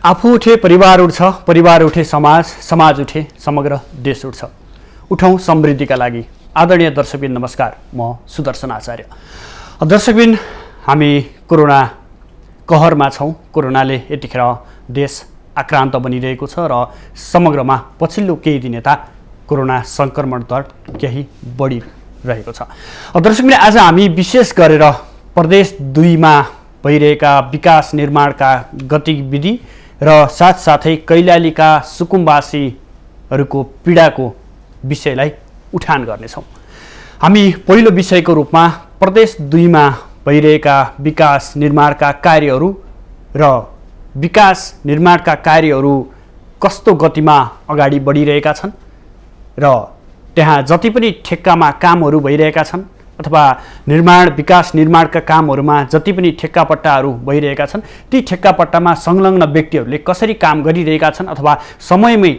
आफू उठे परिवार उठ्छ, परिवार उठे समाज, समाज उठे समग्र देश उठ्छ। उठौँ समृद्धिका लागि। आदरणीय दर्शकबिन नमस्कार, म सुदर्शन आचार्य। दर्शकबिन, हामी कोरोना कहरमा छौँ। कोरोनाले यतिखेर देश आक्रान्त बनिरहेको छ र समग्रमा पछिल्लो केही दिन यता कोरोना सङ्क्रमण दर केही बढिरहेको छ। दर्शकबिन, आज हामी विशेष गरेर प्रदेश 2 मा भइरहेका विकास निर्माणका गतिविधि र साथसाथै कैलालीका सुकुम्बासीहरूको पीडाको विषयलाई उठान गर्नेछौँ। हामी पहिलो विषयको रूपमा प्रदेश 2 मा भइरहेका विकास निर्माणका कार्यहरू र विकास निर्माणका कार्यहरू कस्तो गतिमा अगाडि बढिरहेका छन् र त्यहाँ जति पनि ठेक्कामा कामहरू भइरहेका छन् अथवा विकास निर्माणका कामहरूमा जति पनि ठेक्कापट्टाहरू भइरहेका छन्, ती ठेक्कापट्टामा संलग्न व्यक्तिहरूले कसरी काम गरिरहेका छन् अथवा समयमै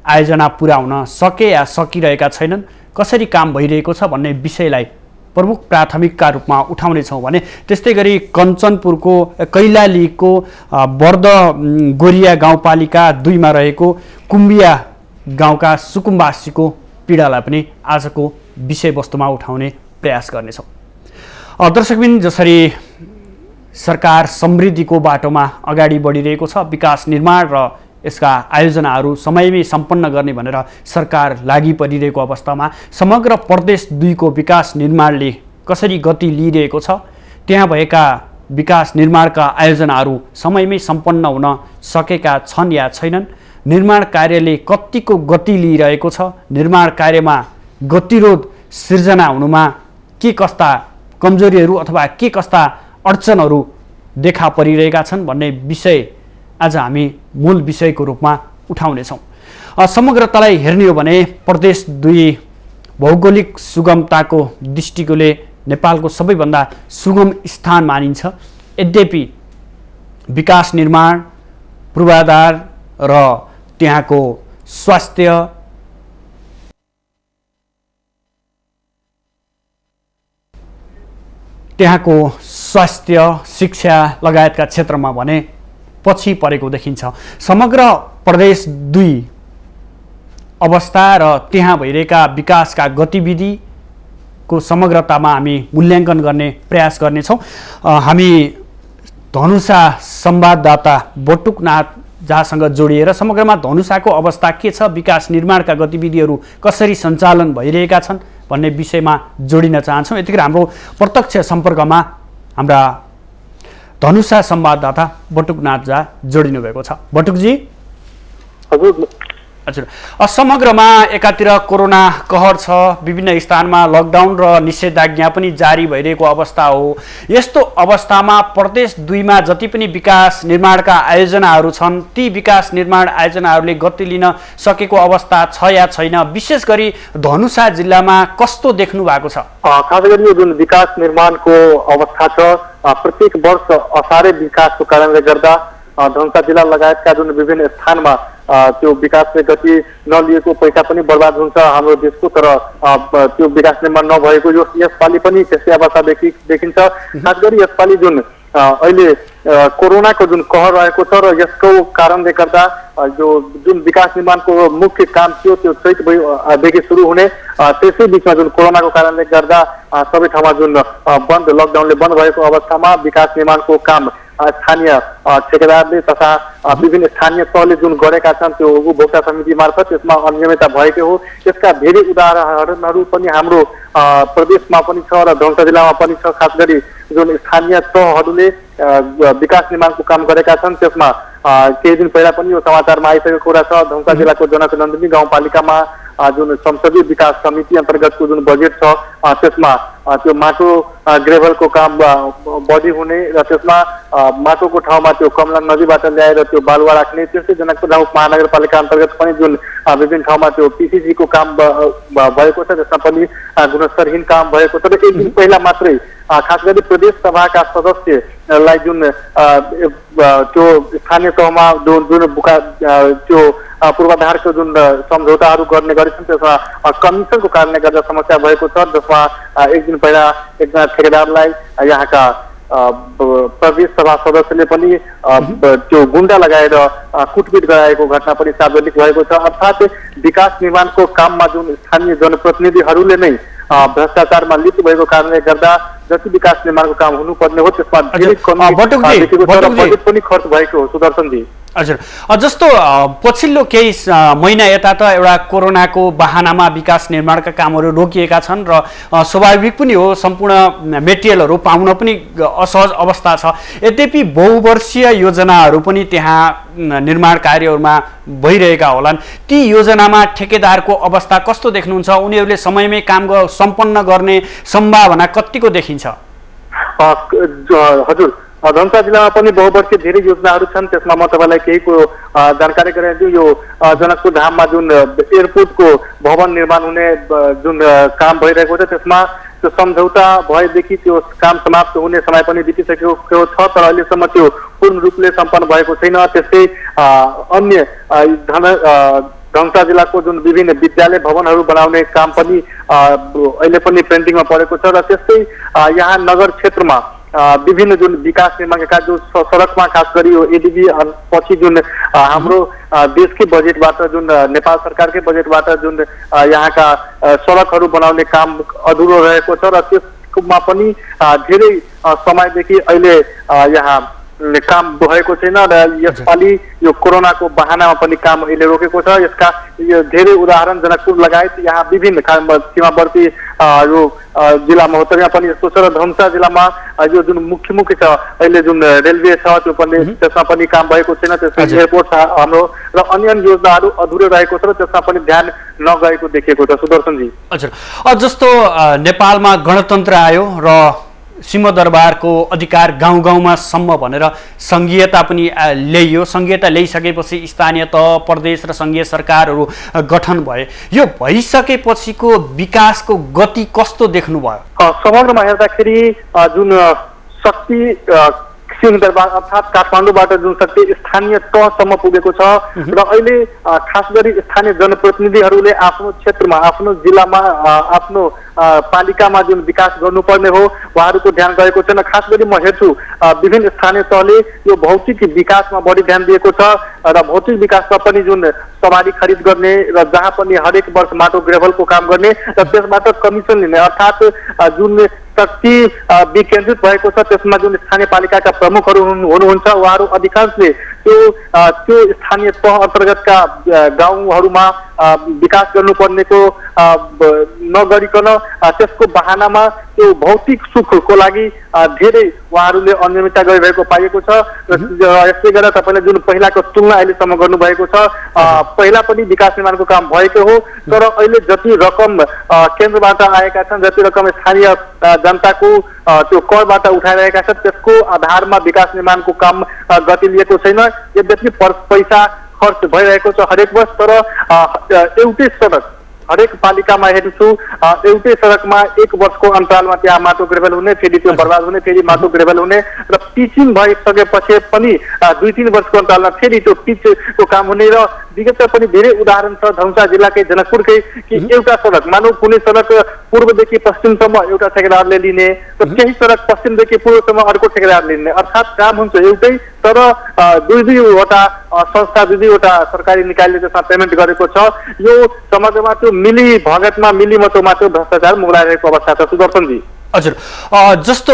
आयोजना पुरा हुन सके या सकिरहेका छैनन्, कसरी काम भइरहेको छ भन्ने विषयलाई प्रमुख प्राथमिकका रूपमा उठाउनेछौँ भने त्यस्तै गरी कञ्चनपुरको कैलालीको बर्द गोरिया गाउँपालिका 2 मा रहेको कुम्बिया गाउँका सुकुम्बासीको पीडालाई पनि आजको विषयवस्तुमा उठाउने प्रयास गर्नेछौँ। दर्शकबिन, जसरी सरकार समृद्धिको बाटोमा अगाडि बढिरहेको छ, विकास निर्माण र यसका आयोजनाहरू समयमै सम्पन्न गर्ने भनेर सरकार लागि परिरहेको अवस्थामा समग्र प्रदेश 2 को विकास निर्माणले कसरी गति लिइरहेको छ, त्यहाँ भएका विकास निर्माणका आयोजनाहरू समयमै सम्पन्न हुन सकेका छन् या छैनन्, निर्माण कार्यले कतिको गति लिइरहेको छ, निर्माण कार्यमा गतिरोध सिर्जना हुनुमा के कस्ता कमजोरीहरू अथवा के कस्ता अडचनहरू देखा परिरहेका छन् भन्ने विषय आज हामी मूल विषयको रूपमा उठाउनेछौँ। समग्रतालाई हेर्ने हो भने प्रदेश 2 भौगोलिक सुगमताको दृष्टिकोणले नेपालको सबैभन्दा सुगम स्थान मानिन्छ। यद्यपि विकास निर्माण, पूर्वाधार र त्यहाँको स्वास्थ्य, शिक्षा लगायतका क्षेत्रमा भने पछि परेको देखिन्छ। समग्र प्रदेश 2 अवस्था र त्यहाँ भइरहेका विकासका गतिविधिको समग्रतामा हामी मूल्याङ्कन गर्ने प्रयास गर्नेछौँ। हामी धनुषा संवाददाता बटुकनाथ जहाँसँग जोडिएर समग्रमा धनुषाको अवस्था के छ, विकास निर्माणका गतिविधिहरू कसरी सञ्चालन भइरहेका छन् भन्ने विषयमा जोडिन चाहन्छौँ। यतिखेर हाम्रो प्रत्यक्ष सम्पर्कमा हाम्रा धनुषा संवाददाता बटुकनाथ झा जोडिनु भएको छ। बटुकजी, हजुर, समग्रमा एकातिर कोरोना कहर छ, विभिन्न स्थानमा लकडाउन र निषेधाज्ञा पनि जारी भइरहेको अवस्था हो। यस्तो अवस्थामा प्रदेश 2 मा जति पनि विकास निर्माणका आयोजनाहरू छन्, ती विकास निर्माण आयोजनाहरूले गति लिन सकेको अवस्था छ या छैन, विशेष गरी धनुषा जिल्लामा कस्तो देख्नु भएको छ? खास गरी यो जुन विकास निर्माणको अवस्था छ, प्रत्येक वर्ष असारे विकासको कारणले गर्दा धनुषा जिल्ला लगायतका जुन विभिन्न स्थानमा त्यो विकासले गति नलिएको, पैसा पनि बर्बाद हुन्छ हाम्रो देशको, तर त्यो विकास निर्माण नभएको यसपालि पनि त्यस्तै अवस्था देखिन्छ। खास गरी यसपालि जुन अहिले कोरोनाको जुन कहर रहेको छ र यसको कारणले गर्दा जुन विकास निर्माणको मुख्य काम थियो त्यो चैतदेखि सुरु हुने, त्यसै बिचमा जुन कोरोनाको कारणले गर्दा सबै ठाउँमा जुन लकडाउनले बन्द भएको अवस्थामा विकास निर्माणको काम स्थानीय ठेकेदारले तथा विभिन्न स्थानीय तहले जुन गरेका छन् त्यो उपभोक्ता समिति मार्फत त्यसमा अनियमितता भएको हो। यसका धेरै उदाहरणहरू पनि हाम्रो प्रदेशमा पनि छ र धनुषा जिल्लामा पनि छ। खास गरी जुन स्थानीय तहहरूले विकास निर्माणको काम गरेका छन् त्यसमा केही दिन पहिला पनि यो समाचारमा आइसकेको कुरा छ। धनुषा जिल्लाको जनकनन्दिनी गाउँपालिकामा जुन संसदीय विकास समिति अन्तर्गतको जुन बजेट छ त्यसमा त्यो माटो ग्रेभलको काम बढी हुने र त्यसमा माटोको ठाउँमा त्यो कमला नदीबाट ल्याएर त्यो बालुवा राख्ने, त्यस्तै जनकपुर महानगरपालिका अन्तर्गत पनि जुन विभिन्न ठाउँमा त्यो पिसिसीको काम भएको छ त्यसमा पनि गुणस्तरहीन काम भएको छ। र एक दिन पहिला मात्रै खास गरी प्रदेश सभाका सदस्यलाई जुन त्यो स्थानीय तहमा जुन त्यो पूर्वाधारको जुन सम्झौताहरू गर्ने गरेछन् त्यसमा कमिसनको कारणले गर्दा समस्या भएको छ, जसमा एक दिन पहिला एकजना ठेकेदारलाई यहाँका प्रदेश सभा सदस्यले पनि त्यो गुण्डा लगाएर कुटपिट गराएको घटना पनि सार्वजनिक भएको छ। अर्थात् विकास निर्माणको काममा जुन स्थानीय जनप्रतिनिधिहरूले नै भ्रष्टाचारमा लिप्त भएको कारणले गर्दा जति विकास निर्माणको काम हुनुपर्ने हो त्यसमा धेरै कमी देखेको छ र बजेट पनि खर्च भएको हो। सुदर्शनजी, हजुर, जस्तो पछिल्लो केही महिना यता त एउटा कोरोनाको बहानामा विकास निर्माणका कामहरू रोकिएका छन् र स्वाभाविक पनि हो, सम्पूर्ण मेटेरियलहरू पाउन पनि असहज अवस्था छ। यद्यपि बहुवर्षीय योजनाहरू पनि त्यहाँ निर्माण कार्यहरूमा भइरहेका होलान्। ती योजनामा ठेकेदारको अवस्था कस्तो देख्नुहुन्छ? उनीहरूले समयमै काम सम्पन्न गर्ने सम्भावना कतिको देखिन्छ? हजुर, धनुषा जिल्लामा पनि बहुवर्षीय धेरै योजनाहरू छन्। त्यसमा म तपाईँलाई केहीको जानकारी गराइदिन्छु। यो जनकपुर धाममा जुन एयरपोर्टको भवन निर्माण हुने जुन काम भइरहेको छ त्यसमा त्यो सम्झौता भएदेखि त्यो काम समाप्त हुने समय पनि बितिसकेको छ, तर अहिलेसम्म त्यो पूर्ण रूपले सम्पन्न भएको छैन। त्यस्तै अन्य धनुषा जिल्लाको जुन विभिन्न विद्यालय भवनहरू बनाउने काम पनि अहिले पनि पेन्डिङमा परेको छ। र त्यस्तै यहाँ नगर क्षेत्रमा विभिन्न जुन विकास निर्माणका जो सडकमा खास गरी यो एडीबी पछि जुन हाम्रो देशकै बजेटबाट जुन नेपाल सरकारकै बजेटबाट जुन यहाँका सडकहरू बनाउने काम अधुरो रहेको छ र त्यसमा पनि धेरै समयदेखि अहिले यहाँ काम भएको छैन र यसपालि यो कोरोनाको बहानामा पनि काम अहिले रोकेको छ। यसका धेरै उदाहरण जनकपुर लगायत यहाँ विभिन्न सीमावर्ती यो जिल्ला महोत्तरीमा पनि यस्तो छ र धनुषा जिल्लामा यो जुन मुख्य छ अहिले जुन रेलवे छ त्यो पनि त्यसमा पनि काम भएको छैन। त्यसमा एयरपोर्ट हाम्रो र अन्य योजनाहरू अधुरै रहेको छ र त्यसमा पनि ध्यान नगएको देखिएको छ। सुदर्शनजी, हजुर, जस्तो नेपालमा गणतन्त्र आयो र सिंहदरबारको अधिकार गाउँ गाउँमा सम्म भनेर सङ्घीयता पनि ल्याइयो। सङ्घीयता ल्याइसकेपछि स्थानीय तह, प्रदेश र सङ्घीय सरकारहरू गठन भए। यो भइसकेपछिको विकासको गति कस्तो देख्नुभयो? समग्रमा हेर्दाखेरि जुन शक्ति सिंहदरबार अर्थात् काठमाडौँबाट जुन शक्ति स्थानीय तहसम्म पुगेको छ र अहिले खास गरी स्थानीय जनप्रतिनिधिहरूले आफ्नो क्षेत्रमा, आफ्नो जिल्लामा, आफ्नो पालिकामा जुन विकास गर्नुपर्ने हो उहाँहरूको ध्यान गएको छैन। खास गरी म हेर्छु विभिन्न स्थानीय तहले यो भौतिक विकासमा बढी ध्यान दिएको छ र भौतिक विकासमा पनि जुन सवारी खरिद गर्ने र जहाँ पनि हरेक वर्ष माटो ग्रेभलको काम गर्ने र त्यसबाट कमिसन लिने अर्थात् जुन शक्ति विकेन्द्रित भएको छ त्यसमा जुन स्थानीय पालिकाका प्रमुखहरू हुनुहुन्छ उहाँहरू अधिकांशले त्यो स्थानीय तह अन्तर्गतका गाउँहरूमा विकास गर्नुपर्नेको नगरिकन त्यसको बहानामा त्यो भौतिक सुखको लागि धेरै उहाँहरूले अनियमितता गरिरहेको पाइएको छ। यसले गर्दा तपाईँले जुन पहिलाको तुलना अहिलेसम्म गर्नुभएको छ, पहिला पनि विकास निर्माणको काम भएको हो तर अहिले जति रकम केन्द्रबाट आएका छन्, जति रकम स्थानीय जनताको त्यो करबाट उठाइरहेका छन् त्यसको आधारमा विकास निर्माणको काम गति लिएको छैन। यद्यपि पैसा खर्च भइरहेको छ हरेक वर्ष, तर एउटै सडक हरेक पालिकामा हेर्छु एउटै सडकमा एक वर्षको अन्तरालमा त्यहाँ माटो ग्रेभल हुने, फेरि त्यो बर्बाद हुने, फेरि माटो ग्रेभल हुने र पिचिङ भइसकेपछि पनि 2-3 वर्षको अन्तरालमा फेरि त्यो पिचको काम हुने। र विगतमा पनि धेरै उदाहरण छ धनुषा जिल्लाकै जनकपुरकै कि एउटा सडक मानौ कुनै सडक पूर्वदेखि पश्चिमसम्म एउटा ठेकेदारले लिने र केही सडक पश्चिमदेखि पूर्वसम्म अर्को ठेकेदारले लिने, अर्थात् काम हुन्छ एउटै तर दुईवटा संस्था, दुईवटा सरकारी निकायले त्यसमा पेमेन्ट गरेको छ। यो समग्रमा त्यो मिली भगतमा, मिली मतोमा त्यो भ्रष्टाचार मुगलाइरहेको अवस्था छ। सुदर्शनजी, हजुर, जस्तो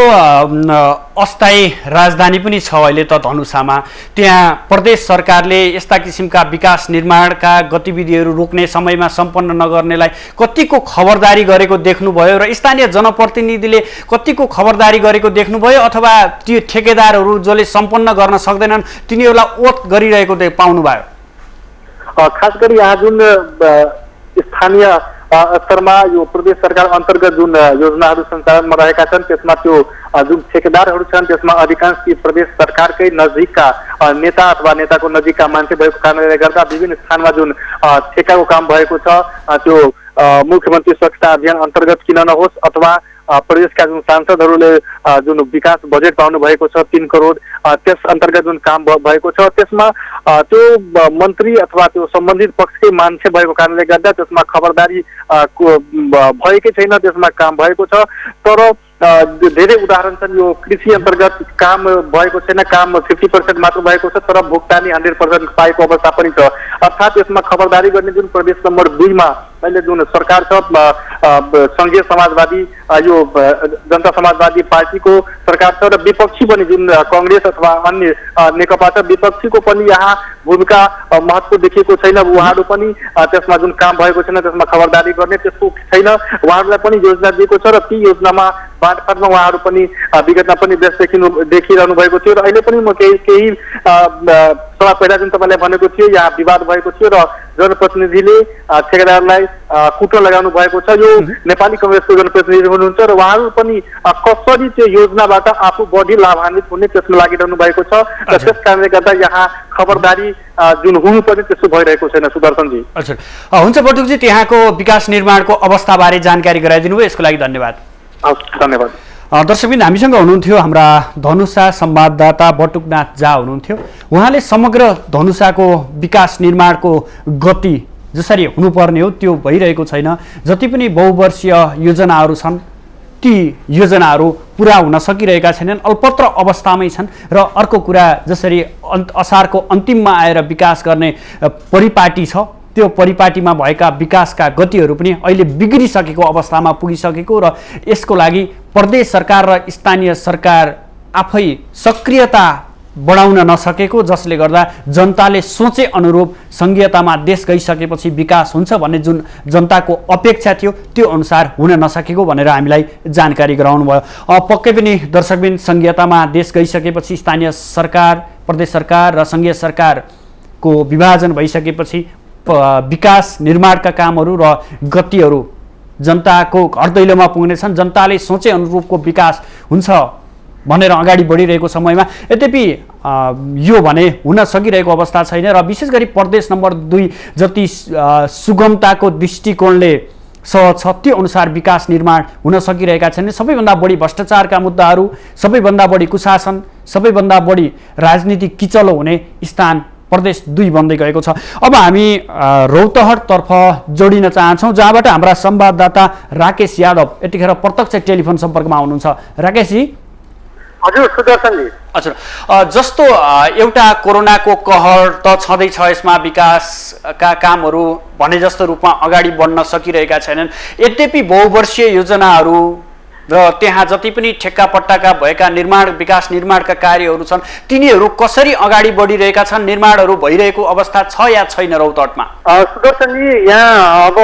अस्थायी राजधानी पनि छ अहिले त धनुषामा, त्यहाँ प्रदेश सरकारले यस्ता किसिमका विकास निर्माणका गतिविधिहरू रोक्ने, समयमा सम्पन्न नगर्नेलाई कतिको खबरदारी गरेको देख्नुभयो र स्थानीय जनप्रतिनिधिले कतिको खबरदारी गरेको देख्नुभयो अथवा त्यो ठेकेदारहरू जसले सम्पन्न गर्न सक्दैनन् तिनीहरूलाई ओत गरिरहेको पाउनुभयो? खास गरी यहाँ जुन स्थानीय स्तरमा यो प्रदेश सरकार अन्तर्गत जुन योजनाहरू सञ्चालनमा रहेका छन् त्यसमा त्यो जुन ठेकेदारहरू छन् त्यसमा अधिकांश ती प्रदेश सरकारकै नजिकका नेता अथवा नेताको नजिकका मान्छे भएको कारणले गर्दा विभिन्न स्थानमा जुन ठेकाको काम भएको छ त्यो मुख्यमन्त्री स्वच्छता अभियान अन्तर्गत किन नहोस् अथवा प्रदेशका जुन सांसदहरूले जुन विकास बजेट पाउनु भएको छ 3 करोड त्यस अन्तर्गत जुन काम भएको छ त्यसमा त्यो मन्त्री अथवा त्यो सम्बन्धित पक्षकै मान्छे भएको कारणले गर्दा त्यसमा खबरदारी भएकै छैन, त्यसमा काम भएको छ। तर धेरै उदाहरण छन्। यो कृषि अन्तर्गत काम भएको छैन, काम 50% मात्र भएको छ, तर भुक्तानी 100% पाएको अवस्था पनि छ। अर्थात् यसमा खबरदारी गर्ने जुन प्रदेश नम्बर 2 मा अहिले जुन सरकार छ, संघीय समाजवादी यो जनता समाजवादी पार्टीको सरकार छ, र विपक्षी पनि जुन कांग्रेस अथवा अन्य नेकपा छ, विपक्षीको पनि यहाँ भूमिका महत्त्व देखिएको छैन। उहाँहरू पनि त्यसमा जुन काम भएको छैन त्यसमा खबरदारी गर्ने त्यस्तो छैन। उहाँहरूलाई पनि योजना दिएको छ र ती योजनामा बाँडफाँडमा उहाँहरू पनि विगतमा पनि व्यस्त देखिरहनु भएको थियो। र अहिले पनि म केही समय पहिला जुन तपाईँलाई भनेको थियो, यहाँ विवाद भएको थियो र जनप्रतिनिधिले ठेकेदारलाई कुटो लगाउनु भएको छ। यो नेपाली कांग्रेसको जनप्रतिनिधि हुनुहुन्छ र उहाँहरू पनि कसरी त्यो योजनाबाट आफू बढी लाभान्वित हुने त्यसमा लागिरहनु भएको छ र त्यस कारणले गर्दा यहाँ खबरदारी जुन हुनुपर्ने त्यस्तो भइरहेको छैन। सुदर्शनजी, हजुर, हुन्छ बटुकजी, त्यहाँको विकास निर्माणको अवस्थाबारे जानकारी गराइदिनु भयो, यसको लागि धन्यवाद। धन्यवाद। दर्शकबिन, हामीसँग हुनुहुन्थ्यो हाम्रा धनुषा संवाददाता बटुकनाथ झा हुनुहुन्थ्यो। उहाँले समग्र धनुषाको विकास निर्माणको गति जसरी हुनुपर्ने हो त्यो भइरहेको छैन। जति पनि बहुवर्षीय योजनाहरू छन् ती योजनाहरू पुरा हुन सकिरहेका छैनन्, अल्पत्र अवस्थामै छन्। र अर्को कुरा, जसरी असारको अन्तिममा आएर विकास गर्ने परिपाटी छ, त्यो परिपाटीमा भएका विकासका गतिहरू पनि अहिले बिग्रिसकेको अवस्थामा पुगिसकेको र यसको लागि प्रदेश सरकार र स्थानीय सरकार आफै सक्रियता बढाउन नसकेको, जसले गर्दा जनताले सोचे अनुरूप संघीयतामा देश गइसकेपछि विकास हुन्छ भन्ने जुन जनताको अपेक्षा थियो त्यो अनुसार हुन नसकेको भनेर हामीलाई जानकारी गराउनु भयो। पक्कै पनि दर्शकबिन, संघीयतामा देश गइसकेपछि स्थानीय सरकार, प्रदेश सरकार र संघीय सरकारको विभाजन भइसकेपछि विकास निर्माणका कामहरू र गतिहरू जनताको घर दैलोमा पुग्नेछन्। जनताले सोचे अनुरूपको विकास हुन्छ भनेर अगाडि बढिरहेको समयमा यद्यपि यो भने हुन सकिरहेको अवस्था छैन र विशेष गरी प्रदेश नम्बर 2 जति सुगमताको दृष्टिकोणले सहज छ त्यो अनुसार विकास निर्माण हुन सकिरहेका छैनन्। सबैभन्दा बढी भ्रष्टाचारका मुद्दाहरू, सबैभन्दा बढी कुशासन, सबैभन्दा बढी राजनीतिक किचलो हुने स्थान प्रदेश 2 बन्दै गएको छ। अब हामी रौतहटतर्फ जोडिन चाहन्छौँ, जहाँबाट हाम्रा संवाददाता राकेश यादव यतिखेर प्रत्यक्ष टेलिफोन सम्पर्कमा हुनुहुन्छ। राकेशजी। हजुर सुदर्शनजी। हजुर, जस्तो एउटा कोरोनाको कहर त छँदैछ, यसमा विकासका कामहरू भने जस्तो रूपमा अगाडि बढ्न सकिरहेका छैनन्। यद्यपि बहुवर्षीय योजनाहरू र त्यहाँ जति पनि ठेक्कापट्टाका भएका विकास निर्माणका कार्यहरू छन् तिनीहरू कसरी अगाडि बढिरहेका छन्? निर्माणहरू भइरहेको अवस्था छ या छैन रौतहटमा? सुदर्शनजी, यहाँ अब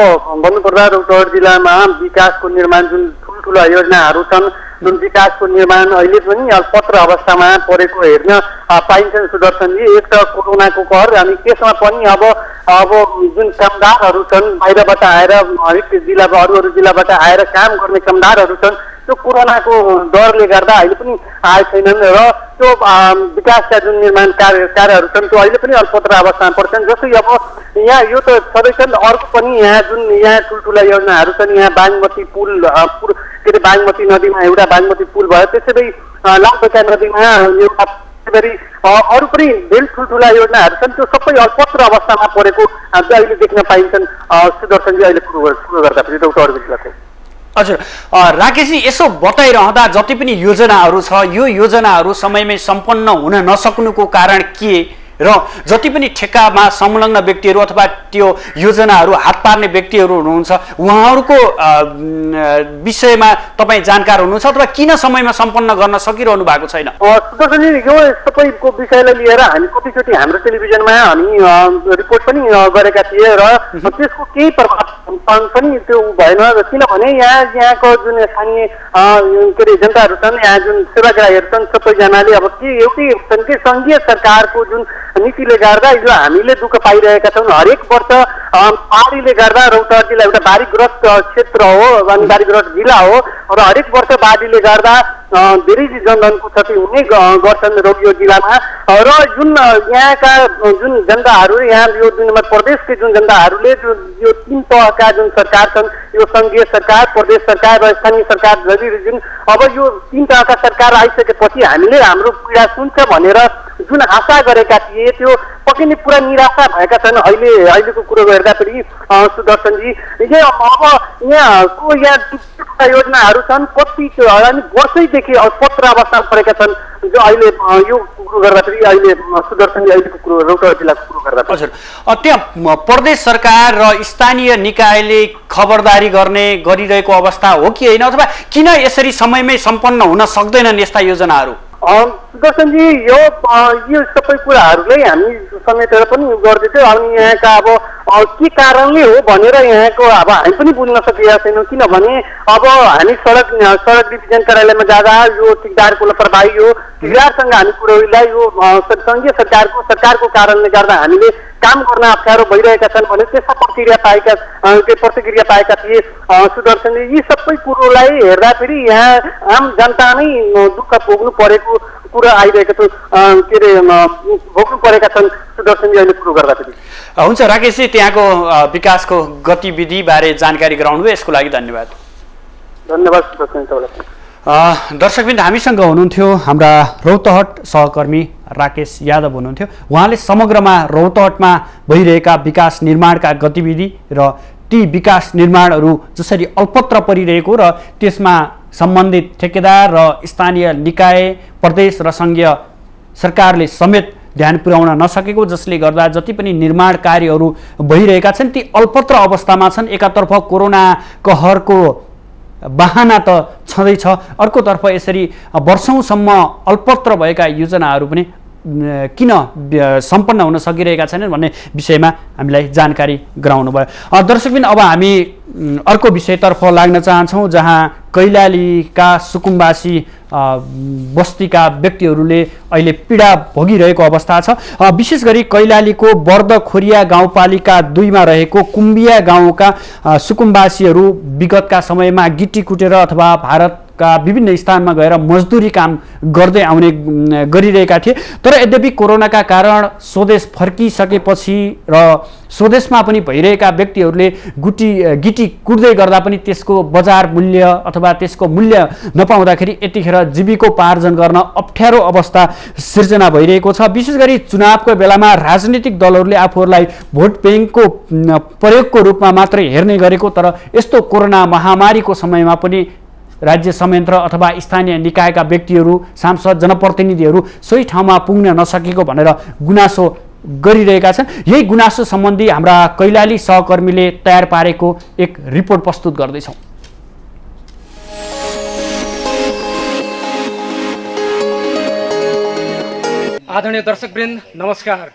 भन्नुपर्दा रौतहट जिल्लामा विकासको निर्माण जुन ठुल्ठुला योजनाहरू छन्, जुन विकासको निर्माण अहिले पनि अल्पत्र अवस्थामा परेको हेर्न पाइन्छन्। सुदर्शनजी, एक त कोरोनाको कहर, अनि त्यसमा पनि अब जुन कामदारहरू छन् बाहिरबाट आएर, हरेक जिल्लामा अरू जिल्लाबाट आएर काम गर्ने कामदारहरू छन्, त्यो कोरोनाको डरले गर्दा अहिले पनि आए छैनन् र त्यो विकासका जुन निर्माण कार्यहरू छन् त्यो अहिले पनि अल्पत्र अवस्थामा पर्छन्। जस्तै अब यहाँ यो त सधैँ छन्, अर्को पनि यहाँ जुन ठुल्ठुला योजनाहरू छन्, यहाँ बागमती पुल, के अरे बागमती नदीमा एउटा बागमती पुल भयो, त्यसै लालबेका नदीमा एउटा, अरू पनि धेरै ठुल्ठुला योजनाहरू छन्, त्यो सबै अल्पत्र अवस्थामा परेको अहिले देख्न पाइन्छन्। सुदर्शनजी, अहिले सुरु गर्दा पनि रौतहट जिल्लाको। हजुर, राकेशजी, यसो बताइरहँदा जति पनि योजनाहरू छ यो योजनाहरू समयमै सम्पन्न हुन नसक्नुको कारण के र जति पनि ठेक्कामा संलग्न व्यक्तिहरू अथवा त्यो योजनाहरू हात पार्ने व्यक्तिहरू हुनुहुन्छ उहाँहरूको विषयमा तपाईँ जानकार हुनुहुन्छ अथवा किन समयमा सम्पन्न गर्न सकिरहनु भएको छैन? सुदर्शनजी, यो सबैको विषयलाई लिएर हामी कतिचोटि हाम्रो टेलिभिजनमा हामी रिपोर्ट पनि गरेका थिए र त्यसको केही प्रभाव पनि त्यो भएन। किनभने यहाँको जुन स्थानीय के अरे जनताहरू छन्, यहाँ जुन सेवाग्राहीहरू छन्, सबैजनाले अब के एउटै सङ्घीय सरकारको जुन नीतिले गर्दा हिजो हामीले दुःख पाइरहेका छौँ। हरेक वर्ष बाढीले गर्दा रौतहट जिल्ला एउटा बाढीग्रस्त क्षेत्र हो अनि बाढीग्रस्त जिल्ला हो र हरेक वर्ष बाढीले गर्दा धेरै जनधनको क्षति हुने गर्छन् यो जिल्लामा। र जुन यहाँका जुन जनताहरू, यहाँ यो जुन प्रदेशकै जुन जनताहरूले यो 3 तहका जुन सरकार छन्, यो सङ्घीय सरकार, प्रदेश सरकार र स्थानीय सरकार, जुन अब यो 3 तहका सरकार आइसकेपछि हामीले हाम्रो पीडा सुन्छ भनेर जुन आशा गरेका थिए त्यो पक्कै नै पुरा निराशा भएका छन्। अहिलेको कुरो हेर्दा पनि सुदर्शनजी, अब यहाँको कस्ता योजनाहरू छन्, कति अनि वर्षैदेखि पत्र अवस्थामा परेका छन्, जो अहिले यो कुरो गर्दाखेरि अहिले सुदर्शनले अहिलेको कुरो रौतहट जिल्लाको कुरो गर्दा हजुर त्यहाँ प्रदेश सरकार र स्थानीय निकायले खबरदारी गरिरहेको अवस्था हो कि होइन, अथवा किन यसरी समयमै सम्पन्न हुन सक्दैनन् यस्ता योजनाहरू? सुदर्शनजी, यो सबै कुराहरूलाई हामी समेटेर पनि गर्दैथ्यौँ। अनि यहाँका अब के कारणले हो भनेर यहाँको अब हामी पनि बुझ्न सकिरहेका छैनौँ। किनभने अब हामी सडक डिभिजन कार्यालयमा जाँदा यो ठेकेदारको लापरवाही हो, ठेकेदारसँग हामी कुरोलाई यो सङ्घीय सरकारको कारणले गर्दा हामीले काम गर्न अप्ठ्यारो भइरहेका छन् भने त्यस्ता प्रतिक्रिया पाएका थिए सुदर्शनले। यी सबै कुरोलाई हेर्दाखेरि यहाँ आम जनता नै दुःख भोग्नु परेको कुरा आइरहेको छ, के अरे भोग्नु परेका छन् सुदर्शनले अहिले कुरो गर्दाखेरि। हुन्छ राकेशजी, त्यहाँको विकासको गतिविधिबारे जानकारी गराउनु भयो, यसको लागि धन्यवाद। धन्यवाद सुदर्शन तपाईँलाई। दर्शकबिन हामीसँग हुनुहुन्थ्यो हाम्रा रौतहट सहकर्मी राकेश यादव हुनुहुन्थ्यो। उहाँले समग्रमा रौतहटमा भइरहेका विकास निर्माणका गतिविधि र ती विकास निर्माणहरू जसरी अल्पत्र परिरहेको र त्यसमा सम्बन्धित ठेकेदार र स्थानीय निकाय, प्रदेश र सङ्घीय सरकारले समेत ध्यान पुर्याउन नसकेको, जसले गर्दा जति पनि निर्माण कार्यहरू भइरहेका छन् ती अल्पत्र अवस्थामा छन्। एकातर्फ कोरोना कहरको बहाना त छँदैछ, अर्कोतर्फ यसरी वर्षौँसम्म अल्पत्र भएका योजनाहरू पनि किन सम्पन्न हुन सकिरहेका छैनन् भन्ने विषयमा हामीलाई जानकारी गराउनु भयो। दर्शकबिन, अब हामी अर्को विषयतर्फ लाग्न चाहन्छौँ, जहाँ कैलालीका सुकुम्बासी बस्तीका व्यक्तिहरूले अहिले पीडा भोगिरहेको अवस्था छ। विशेष गरी कैलालीको बर्दखोरिया गाउँपालिका 2 मा रहेको कुम्बिया गाउँका सुकुम्बासीहरू विगतका समयमा गिटी कुटेर अथवा भारतका विभिन्न स्थानमा गएर मजदुरी काम गर्दै गरिरहेका थिए। तर यद्यपि कोरोनाका कारण स्वदेश फर्किसकेपछि र स्वदेशमा पनि भइरहेका व्यक्तिहरूले गिटी कुट्दै गर्दा पनि त्यसको बजार मूल्य अथवा त्यसको मूल्य नपाउँदाखेरि यतिखेर जीविकोपार्जन गर्न अप्ठ्यारो अवस्था सिर्जना भइरहेको छ। विशेष गरी चुनावको बेलामा राजनीतिक दलहरूले आफूहरूलाई भोट ब्याङ्कको प्रयोगको रूपमा मात्रै हेर्ने गरेको, तर यस्तो कोरोना महामारीको समयमा पनि राज्य संयन्त्र अथवा स्थानीय निकायका व्यक्तिहरू, सांसद, जनप्रतिनिधिहरू सही ठाउँमा पुग्न नसकेको भनेर गुनासो गरिरहेका छन्। यही गुनासो सम्बन्धी हाम्रा कैलाली सहकर्मीले तयार पारेको एक रिपोर्ट प्रस्तुत गर्दैछौँ। आदरणीय दर्शकवृन्द, नमस्कार।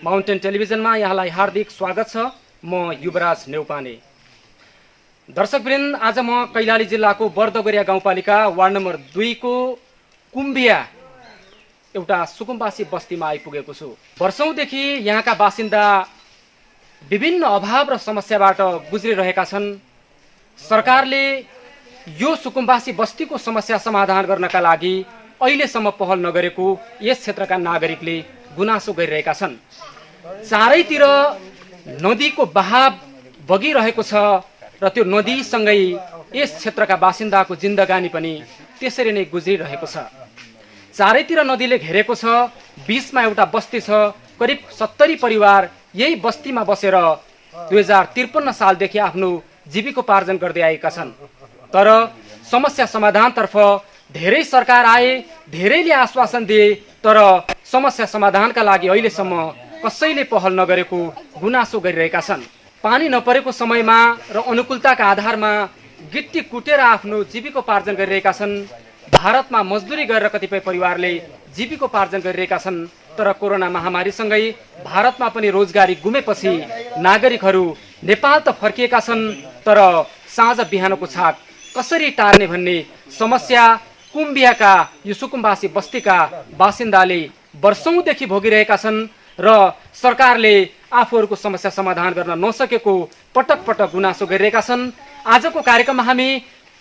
माउन्टेन टेलिभिजनमा यहाँलाई हार्दिक स्वागत छ। म युवराज नेउपाने। दर्शकवृन्द, आज म कैलाली जिल्लाको बर्दगोरिया गाउँपालिका वार्ड नम्बर 2 को कुम्बिया एउटा सुकुम्बासी बस्तीमा आइपुगेको छु। वर्षौंदेखि यहाँका बासिन्दा विभिन्न अभाव र समस्याबाट गुज्रिरहेका छन्। सरकारले यो सुकुम्बासी बस्तीको समस्या समाधान गर्नका लागि अहिलेसम्म पहल नगरेको यस क्षेत्रका नागरिकले गुनासो गरिरहेका छन्। चारैतिर नदीको बहाव बगिरहेको छ र त्यो नदीसँगै यस क्षेत्रका बासिन्दाको जिन्दगानी पनि त्यसरी नै गुज्रिरहेको छ। चारैतिर नदीले घेरेको छ। बीचमा एउटा बस्ती छ। करिब 70 परिवार यही बस्तीमा बसेर 2053 सालदेखि आफ्नो जीविकोपार्जन गर्दै आएका छन्। तर समस्या समाधानतर्फ धेरै सरकार आए, धेरैले आश्वासन दिए, तर समस्या समाधानका लागि अहिलेसम्म कसैले पहल नगरेको गुनासो गरिरहेका छन्। पानी नपरेको समयमा र अनुकूलताका आधारमा गिट्टी कुटेर आफ्नो जीविकोपार्जन गरिरहेका छन्। भारतमा मजदुरी गरेर कतिपय परिवारले जीविकोपार्जन गरिरहेका छन्। तर कोरोना महामारीसँगै भारतमा पनि रोजगारी गुमेपछि नागरिकहरू नेपाल त फर्किएका छन्, तर साँझ बिहानको छाक कसरी टार्ने भन्ने समस्या कुम्बियाका यो सुकुम्बासी बस्तीका बासिन्दाले वर्षौंदेखि भोगिरहेका छन् र सरकारले आफूहरूको समस्या समाधान गर्न नसकेको पटक पटक गुनासो गरिरहेका छन्। आजको कार्यक्रममा हामी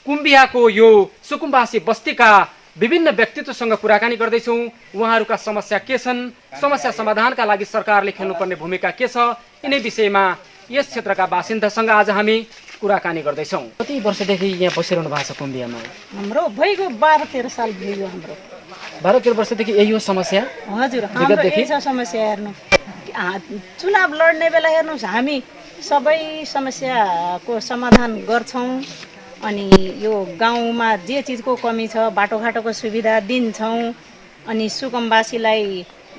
कुम्बियाको यो सुकुम्बासी बस्तीका विभिन्न व्यक्तित्वसँग कुराकानी गर्दैछौँ। उहाँहरूका समस्या के छन्, समस्या समाधानका लागि सरकारले खेल्नुपर्ने भूमिका के छ, यिनै विषयमा यस क्षेत्रका बासिन्दासँग आज हामी कुराकानी गर्दैछौँ। कति वर्षदेखि यहाँ बसिरहनु भएको छ कुम्बियामा? हाम्रो भइगयो 12-13 साल भइगयो। हाम्रो 12-13 वर्षदेखि यही हो समस्या? हजुर, हाम्रो यही छ समस्या। हेर्नु, चुनाव लड्ने बेला हेर्नुहोस्, हामी सबै समस्याको समाधान गर्छौँ। अनि यो गाउँमा जे चिजको कमी छ बाटोघाटोको सुविधा दिन्छौँ। अनि सुकमवासीलाई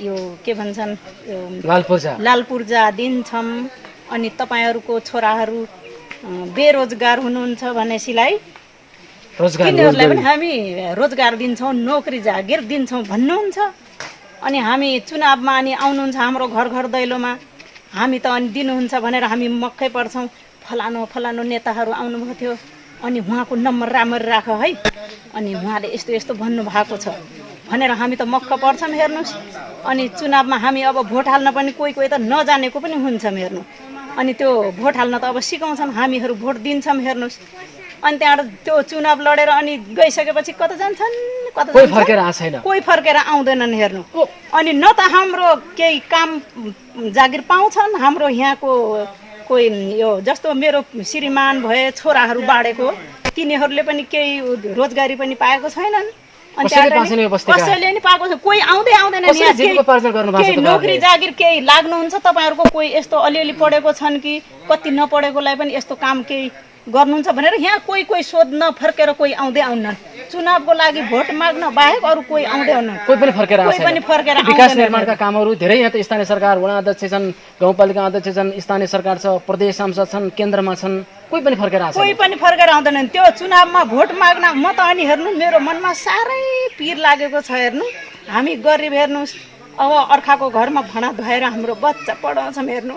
यो के भन्छन् यो लाल पूर्जा दिन्छौँ। अनि तपाईँहरूको छोराहरू बेरोजगार हुनुहुन्छ भनेसीलाई तिनीहरूलाई पनि हामी रोजगार दिन्छौँ, नोकरी जागिर दिन्छौँ भन्नुहुन्छ। अनि हामी चुनावमा अनि आउनुहुन्छ हाम्रो घर घर दैलोमा, हामी त अनि दिनुहुन्छ भनेर हामी मक्कै पर्छौँ। फलानु नेताहरू आउनुभएको थियो, अनि उहाँको नम्बर राम्ररी राख है, अनि उहाँले यस्तो यस्तो भन्नुभएको छ भनेर हामी त मक्क पर्छौँ। हेर्नुहोस्, अनि चुनावमा हामी अब भोट हाल्न पनि कोही कोही त नजानेको पनि हुन्छौँ हेर्नु। अनि त्यो भोट हाल्न त अब सिकाउँछौँ, हामीहरू भोट दिन्छौँ हेर्नुहोस्। अनि त्यहाँबाट त्यो चुनाव लडेर अनि गइसकेपछि कता जान्छन्, कोही फर्केर आउँदैनन् हेर्नु। अनि न त हाम्रो केही काम जागिर पाउँछन्, हाम्रो यहाँको कोही यो जस्तो मेरो श्रीमान भए छोराहरू बाँडेको तिनीहरूले पनि केही रोजगारी पनि पाएको छैनन्। अनि कसैले नि पाएको छ, कोही आउँदैन। केही नोकरी जागिर केही लाग्नुहुन्छ तपाईँहरूको, कोही यस्तो अलिअलि पढेको छन् कि कति नपढेकोलाई पनि यस्तो काम केही गर्नुहुन्छ भनेर यहाँ कोही कोही सोध्न फर्केर कोही आउँदैन। चुनावको लागि भोट माग्न बाहेक अरू कोही आउँदैन, कोही पनि फर्केर विकास निर्माणका कामहरू धेरै यहाँ त स्थानीय सरकार वडा अध्यक्ष छन्, गाउँपालिका अध्यक्ष छन्, स्थानीय सरकार छ, प्रदेश सांसद छन्, केन्द्रमा छन्, कोही पनि फर्केर आउँदैनन्। त्यो चुनावमा भोट माग्न म त अनि हेर्नु मेरो मनमा साह्रै पिर लागेको छ हेर्नु। हामी गरिब हेर्नुहोस्, अब अर्काको घरमा भाँडा धोएर हाम्रो बच्चा पढाउँछौँ हेर्नु।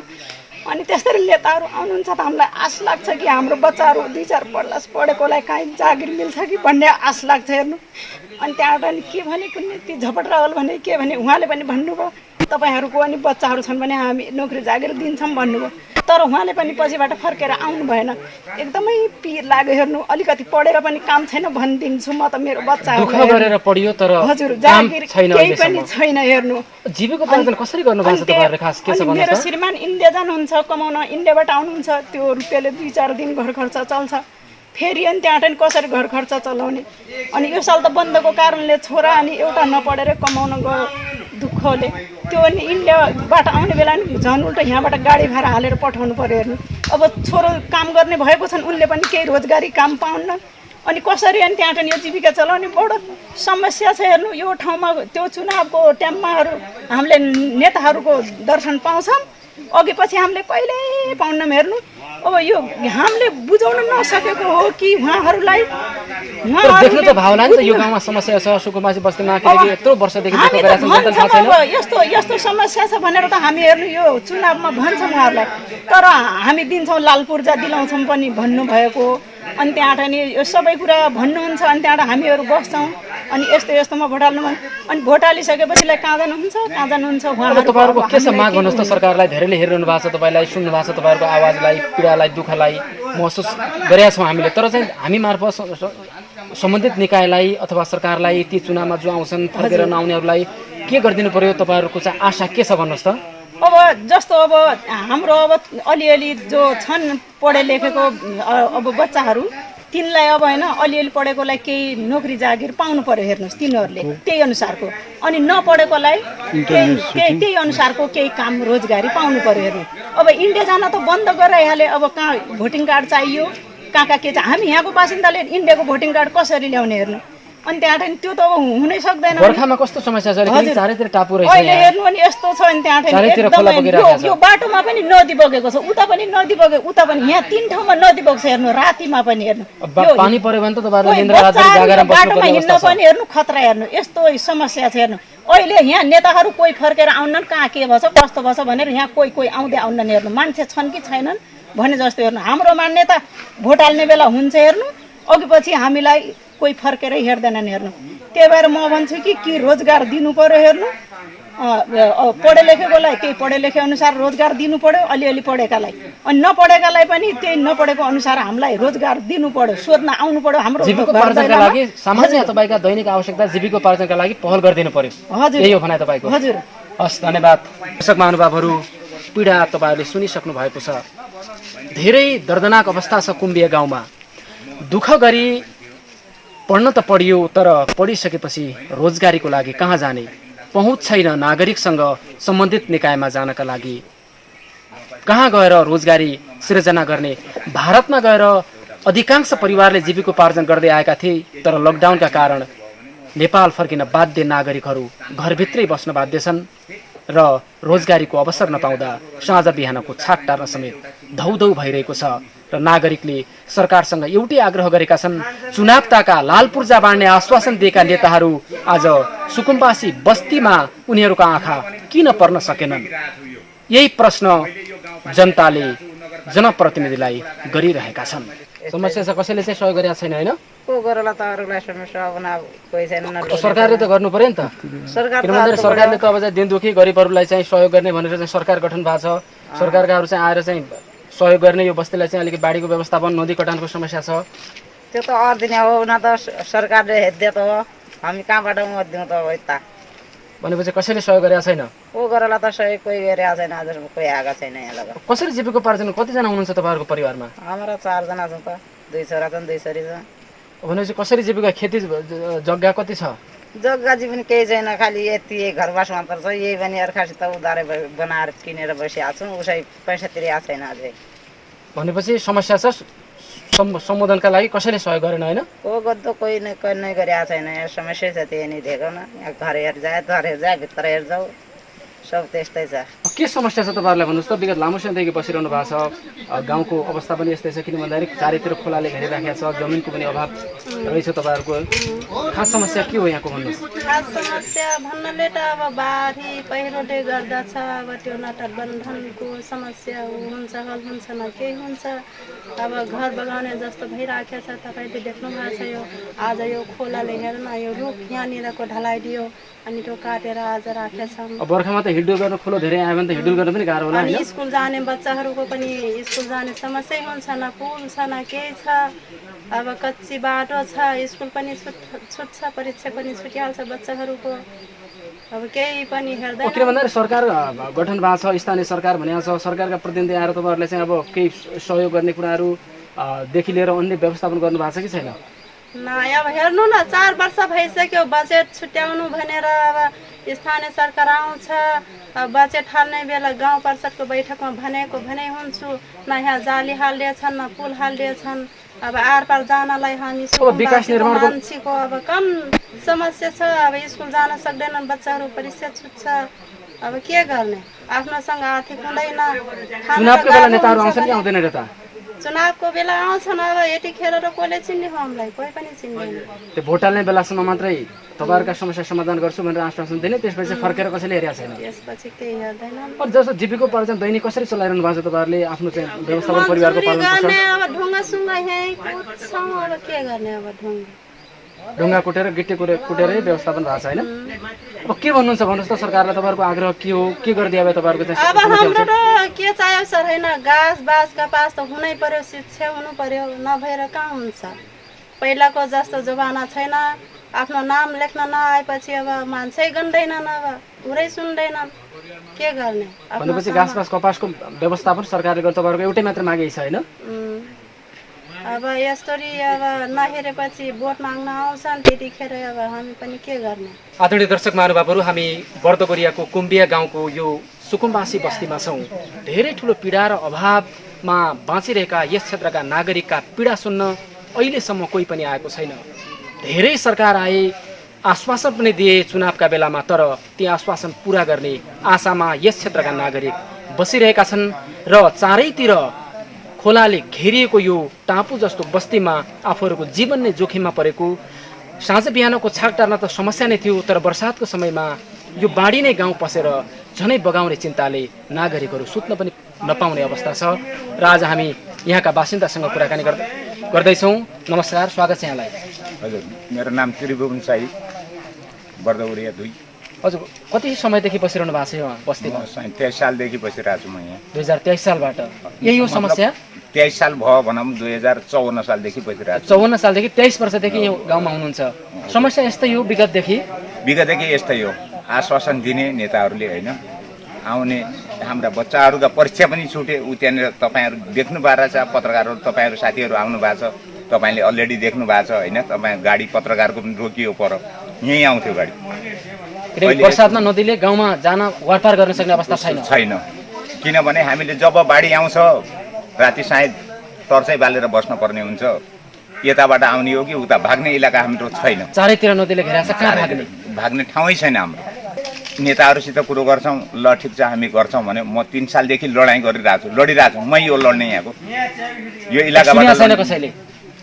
अनि त्यसरी नेताहरू आउनुहुन्छ त हामीलाई आश लाग्छ कि हाम्रो बच्चाहरू 2-4 पढेकोलाई काहीँ जागिर मिल्छ कि भन्ने आश लाग्छ हेर्नु। अनि त्यहाँबाट अनि के भने कुनै ती झपट रावल भने के भने उहाँले पनि भन्नुभयो तपाईँहरूको अनि बच्चाहरू छन् भने हामी नोकरी जागिर दिन्छौँ भन्नुभयो। तर उहाँले पनि पछिबाट फर्केर आउनु भएन। एकदमै पिर लाग्यो हेर्नु। अलिकति पढेर पनि काम छैन भनिदिन्छु म त मेरो बच्चाहरू गरेर पढियो तर हजुर जागिर केही पनि छैन हेर्नु। जीविकोपार्जन कसरी गर्नुभएको छ तपाईहरुले खास के छ भन्नु मेरो श्रीमान इन्डिया जानुहुन्छ कमाउन, इन्डियाबाट आउनुहुन्छ। त्यो रुपियाँले 2-4 दिन घर खर्च चल्छ, फेरि अनि त्यहाँबाट कसरी घर खर्च चलाउने। अनि यो साल त बन्दको कारणले छोरा अनि एउटा नपढेर कमाउन गयो दुःखले। त्यो अनि इन्डियाबाट आउने बेला नि झन् उल्टा यहाँबाट गाडी भाडा हालेर पठाउनु पर्यो हेर्नु। अब छोरो काम गर्ने भएको छन्, उनले पनि केही रोजगारी काम पाउन्न। अनि कसरी अनि त्यहाँबाट यो जीविका चलाउने बडो समस्या छ हेर्नु। यो ठाउँमा त्यो चुनावको टाइममाहरू हामीले नेताहरूको दर्शन पाउँछौँ, अघि पछि हामीले कहिल्यै पाउन्नौँ हेर्नु। अब यो हामीले बुझाउन नसकेको हो कि उहाँहरूलाई देख्नु त भावना नि त यो गाउँमा समस्या छ सुकुमासी बस्तीमा किनकि यत्रो वर्षदेखि यस्तो समस्या छ भनेर त हामी हेर्नु यो चुनावमा भन्छौँ उहाँहरूलाई, तर हामी दिन्छौँ लाल पूर्जा दिलाउँछौँ पनि भन्नुभएको। अनि त्यहाँबाट नि यो सबै कुरा भन्नुहुन्छ। अनि त्यहाँबाट हामीहरू बस्छौँ अनि यस्तो यस्तोमा भोट हाल्नु अनि भोट हालिसकेपछिलाई कहाँ जानुहुन्छ उहाँहरू। तपाईँहरूको के छ माग भन्नुहोस् त? सरकारलाई धेरैले हेरिरहनु भएको छ, तपाईँलाई सुन्नु भएको छ, तपाईँहरूको आवाजलाई पीडालाई दुःखलाई महसुस गरेका छौँ हामीले। तर चाहिँ हामी मार्फत सम्बन्धित निकायलाई अथवा सरकारलाई ती चुनावमा जो आउँछन् फर्केर नआउनेहरूलाई के गरिदिनु पर्यो? तपाईँहरूको चाहिँ आशा के छ भन्नुहोस् त? अब जस्तो अब हाम्रो अब अलिअलि जो छन् पढे लेखेको अब बच्चाहरू तिनलाई अब होइन अलिअलि पढेकोलाई केही नोकरी जागिर पाउनु पर्यो हेर्नुहोस् तिनीहरूले त्यही अनुसारको। अनि नपढेकोलाई त्यही अनुसारको केही काम रोजगारी पाउनु पर्यो हेर्नु। अब इन्डिया जान त बन्द गराइहाले। अब कहाँ भोटिङ कार्ड चाहियो, कहाँ के छ। हामी यहाँको बासिन्दाले इन्डियाको भोटिङ कार्ड कसरी ल्याउने हेर्नु। अनि त्यहाँबाट त्यो त अब हुनै सक्दैन। गोर्खामा कस्तो समस्या छ? चारैतिर टापु रहेछ अहिले हेर्नु अनि यस्तो छ। अनि त्यहाँबाट यो बाटोमा पनि नदी बगेको छ, उता पनि नदी बगेको, उता पनि यहाँ 3 ठाउँमा नदी बग्छ हेर्नु। रातिमा पनि हेर्नु पानी पर्यो भने त तपाईहरुले निन्द्रा रातभरि जागेर बस्नु बाटोमा हिँड्न पनि हेर्नु खतरा हेर्नु। यस्तो समस्या छ हेर्नु। अहिले यहाँ नेताहरू कोही फर्केर आउनन्, कहाँ के भन्छ कस्तो भन्छ भनेर यहाँ कोही आउँदै आउनन् हेर्नु। मान्छे छन् कि छैनन् भने जस्तो हेर्नु। हाम्रो मान्यता भोट हाल्ने बेला हुन्छ हेर्नु, अघि पछि हामीलाई कोही फर्केर हेर्दैनन् हेर्नु। त्यही भएर म भन्छु कि रोजगार दिनु पर्यो हेर्नु। पढे लेखेकोलाई त्यही पढे लेखे अनुसार रोजगार दिनु पर्यो, अलिअलि पढेकालाई। अनि नपढेकालाई पनि त्यही नपढेको अनुसार हामीलाई रोजगार दिनु पर्यो, सोध्न आउनु पर्यो। हाम्रो जीविकोपार्जनका लागि सामान्य तपाईका दैनिक आवश्यकता जीविकोपार्जनका लागि पहल गरिदिनु पर्यो। हजुर यही हो भनाइ तपाईको? हजुर। हस् धन्यवाद। दर्शक महानुभावहरू, पीडा तपाईहरुले सुनिसक्नु भएको छ। धेरै दर्दनाक अवस्था छ कुम्बिया गाउँमा। दुःख गरी पढ्न त पढियो, तर पढिसकेपछि रोजगारीको लागि कहाँ जाने? पहुँच छैन नागरिकसँग सम्बन्धित निकायमा जानका लागि। कहाँ गएर रोजगारी सृजना गर्ने? भारतमा गएर अधिकांश परिवारले जीविकोपार्जन गर्दै आएका थिए, तर लकडाउनका कारण नेपाल फर्किन बाध्य नागरिकहरू घरभित्रै बस्न बाध्य छन् र रोजगारीको अवसर नपाउँदा साँझ बिहानको छाक टार्न समेत धौधौ भइरहेको छ र नागरिकले सरकारसँग एउटै आग्रह गरेका छन्। चुनाव ताका लाल पूर्जा बाँड्ने आश्वासन दिएका नेताहरू आज सुकुम्बासी बस्तीमा उनीहरूका आँखा किन पर्न सकेनन्? यही प्रश्न जनताले जनप्रतिनिधिलाई गरिरहेका छन्। समस्या छ, कसैले चाहिँ सहयोग गरेका छैन होइन? को गरला त अरूलाई समस्या अब कोही छैन न। सरकारले त गर्नु पर्यो नि त। किनभने सरकारले त अब चाहिँ दिन दुखी गरिबहरूलाई चाहिँ सहयोग गर्ने भनेर चाहिँ सरकार गठन भएको छ। सरकारकाहरू चाहिँ आएर चाहिँ सहयोग गर्ने, यो बस्तीलाई चाहिँ अलिकति बाढीको व्यवस्थापन, नदी कटानको समस्या छ। त्यो त अर्दिने हो न त, सरकारले हेरिदियो त हो, हामी कहाँबाट दिउँ त हो यता भनेपछि कसैले सहयोग गरेका छैन। को गरला त सहयोग कोही गरेको छैन, आजसम्म कोही आएको छैन यहाँ लगा। कसरी जीविकोपार्जन, कतिजना हुनुहुन्छ तपाईँहरूको परिवारमा? हाम्रो 4 जना छौँ त, 2 छोरा छन् 2 छोरी छ। भनेपछि कसरी जीविका, खेती जग्गा कति छ? जग्गाजी पनि केही छैन, खालि यति घरबास मात्र छ। यही पनि अर्कासित उधारै बनाएर किनेर बसिरहेको छौँ, उसै पैसा तिरेको छैन अझै। भनेपछि समस्या छ, सम्बोधनका लागि कसैले सहयोग गरेन होइन? को गद्दो कोही नै गरेको छैन। यहाँ समस्या छ त्यही नै दिएको न। यहाँ घर हेर भित्र हेर जाऊ, सब त्यस्तै छ। के समस्या छ तपाईँहरूलाई भन्नुहोस् त? विगत लामो समयदेखि बसिरहनु भएको छ, गाउँको अवस्था पनि यस्तै छ, किन भन्दाखेरि चारैतिर खोलाले घेरिराखेको छ, जमिनको पनि अभाव रहेछ तपाईँहरूको। खास समस्या के हो यहाँको भन्नुहोस्? खास समस्या भन्नाले त अब बाढी पहिरोले गर्दा छ, अब त्यो नटर बन्धनको समस्या हुन्छ, हल हुन्छ न केही हुन्छ। अब घर बगाउने जस्तो भइराखेको छ, तपाईँले देख्नु भएको छ। यो आज यो खोलाले हेर्न, यो रुख यहाँनिरको ढलाइदियो अनि त्यो काटेर आज राखेका छौँ। अब बर्खामा त हिँड्डुल गर्न खोलो धेरै आयो भने त हिँड्डुल गर्न पनि गाह्रो होला अनि होइन? स्कुल जाने बच्चाहरूको पनि स्कुल जाने समस्या हुन्छ, न पुल छ न केही छ। अब कच्ची बाटो छ, स्कुल पनि छुट्छ, परीक्षा पनि छुटिहाल्छ बच्चाहरूको। अब केही पनि हेर्दैन। किन भन्दाखेरि सरकार गठन भएको छ, स्थानीय सरकार भनेको छ, सरकारका प्रतिनिधि आएर तपाईँहरूलाई चाहिँ अब केही सहयोग गर्ने कुराहरूदेखि लिएर अन्य व्यवस्थापन गर्नु भएको छ कि छैन? न अब हेर्नु न, 4 वर्ष भइसक्यो बजेट छुट्याउनु भनेर। अब स्थानीय सरकार आउँछ, बजेट हाल्ने बेला गाउँ परिषदको बैठकमा भनेको भने हुन्छु, न यहाँ जाली हालिदिएछन् न पुल हालिदिएछन्। अब आरपार जानलाई हामी मान्छेको अब कम समस्या छ। अब स्कुल जान सक्दैनन् बच्चाहरू, परीक्षा छुट्छ। अब के गर्ने, आफ्नोसँग आर्थिक हुँदैन। चुनावको बेला नेताहरू आउँछन् कि आउँदैन र त? चुनावको बेला आउँछन्, अब यतिखेर त कसले चिन्ने हो हामीलाई? कोही पनि चिन्दैन। त्यो भोट हाल्ने बेलासम्म मात्रै तपाईँहरूका समस्या समाधान गर्छु भनेर आश्वासन दिने, त्यसपछि फर्केर कसैले हेरेको छैन। त्यसपछि केही हेर्दैन। जस्तो जीविकोपार्जन दैनिक कसरी चलाइरहनु भएको छ तपाईँहरूले? आफ्नो चाहिँ व्यवस्थापन, परिवारको पालन पोषण? अब ढुङ्गा सुङ्गा यहीँ कुद्छौँ, अब के गर्ने? अब ढुङ्गा कुटेर गिट्टी कुटेरै व्यवस्थापन भएको छ होइन? अब के भन्नुहुन्छ भन्नुहोस् त सरकारलाई? तपाईँहरूको आग्रह के हो? के गरिदियो अब तपाईँहरूको चाहिँ? अब हाम्रो त के चाहियो सर होइन, घाँस बाँस कपास त हुनै पर्यो, शिक्षा हुनु पर्यो, नभएर कहाँ हुन्छ? पहिलाको जस्तो जमाना छैन। आफ्नो नाम लेख्न नआएपछि अब मान्छे गन्दैनन्, अब पुरै सुन्दैनन्, के गर्ने? भनेपछि घाँस बाँस कपासको व्यवस्थापन सरकारले गर्दा तपाईँहरूको एउटै मात्र मागेको छ होइन? अब यसरी अब नहेरेपछि भोट माग्न आउँछन्, त्यतिखेर अब हामी पनि के गर्ने? आदरणीय दर्शक महानुभावहरू, हामी बर्दगोरियाको कुम्बिया गाउँको यो सुकुम्बासी बस्तीमा छौँ। धेरै ठुलो पीडा र अभावमा बाँचिरहेका यस क्षेत्रका नागरिकका पीडा सुन्न अहिलेसम्म कोही पनि आएको छैन। धेरै सरकार आए, आश्वासन पनि दिए चुनावका बेलामा, तर ती आश्वासन पुरा गर्ने आशामा यस क्षेत्रका नागरिक बसिरहेका छन् र चारैतिर खोलाले घेरिएको यो टापु जस्तो बस्तीमा आफूहरूको जीवन नै जोखिममा परेको। साँझ बिहानको छाक टार्न त समस्या नै थियो, तर बर्सातको समयमा यो बाढी नै गाउँ पसेर झनै बगाउने चिन्ताले नागरिकहरू सुत्न पनि नपाउने अवस्था छ। र आज हामी यहाँका बासिन्दासँग कुराकानी गर्दैछौँ। नमस्कार, स्वागत छ यहाँलाई। हजुर, मेरो नाम त्रिभुवन साई, बर्दगोरिया 2। हजुर, कति समयदेखि बसिरहनु भएको छ यहाँ बस्तीमा? 23 सालदेखि बसिरहेको छु म यहाँ। 2023 सालबाट यही हो समस्या? 23 साल भयो भनौँ, 2054 सालदेखि बसिरहेको छु। 54 सालदेखि 23 वर्षदेखि यो गाउँमा हुनुहुन्छ। समस्या यस्तै हो विगतदेखि यस्तै हो। आश्वासन दिने नेताहरूले होइन, आउने हाम्रा बच्चाहरूका परीक्षा पनि छुटे। ऊ त्यहाँनिर तपाईँहरू देख्नु भएको छ, पत्रकारहरू तपाईँहरू साथीहरू आउनु भएको छ, तपाईँले अलरेडी देख्नु भएको छ होइन? तपाईँ गाडी पत्रकारको पनि रोकियो पर, यहीँ आउँथ्यो गाडी। बर्सातमा नदीले गाउँमा जान वारपार गर्न सक्ने अवस्था छैन। किनभने हामीले जब बाढी आउँछ राति सायद तर्सै बालेर बस्नुपर्ने हुन्छ। यताबाट आउने हो कि उता भाग्ने इलाका हाम्रो छैन। चारैतिर नदीले घेरा छ, कहाँ भाग्ने? भाग्ने ठाउँै छैन हाम्रो। नेताहरूसित कुरो गर्छौँ, ल ठिक छ हामी गर्छौँ भने म 3 सालदेखि लडाइँ गरिरहेको छु, लडिरहेको छु। मै हो लड्ने यहाँको यो इलाकाबाट कसैले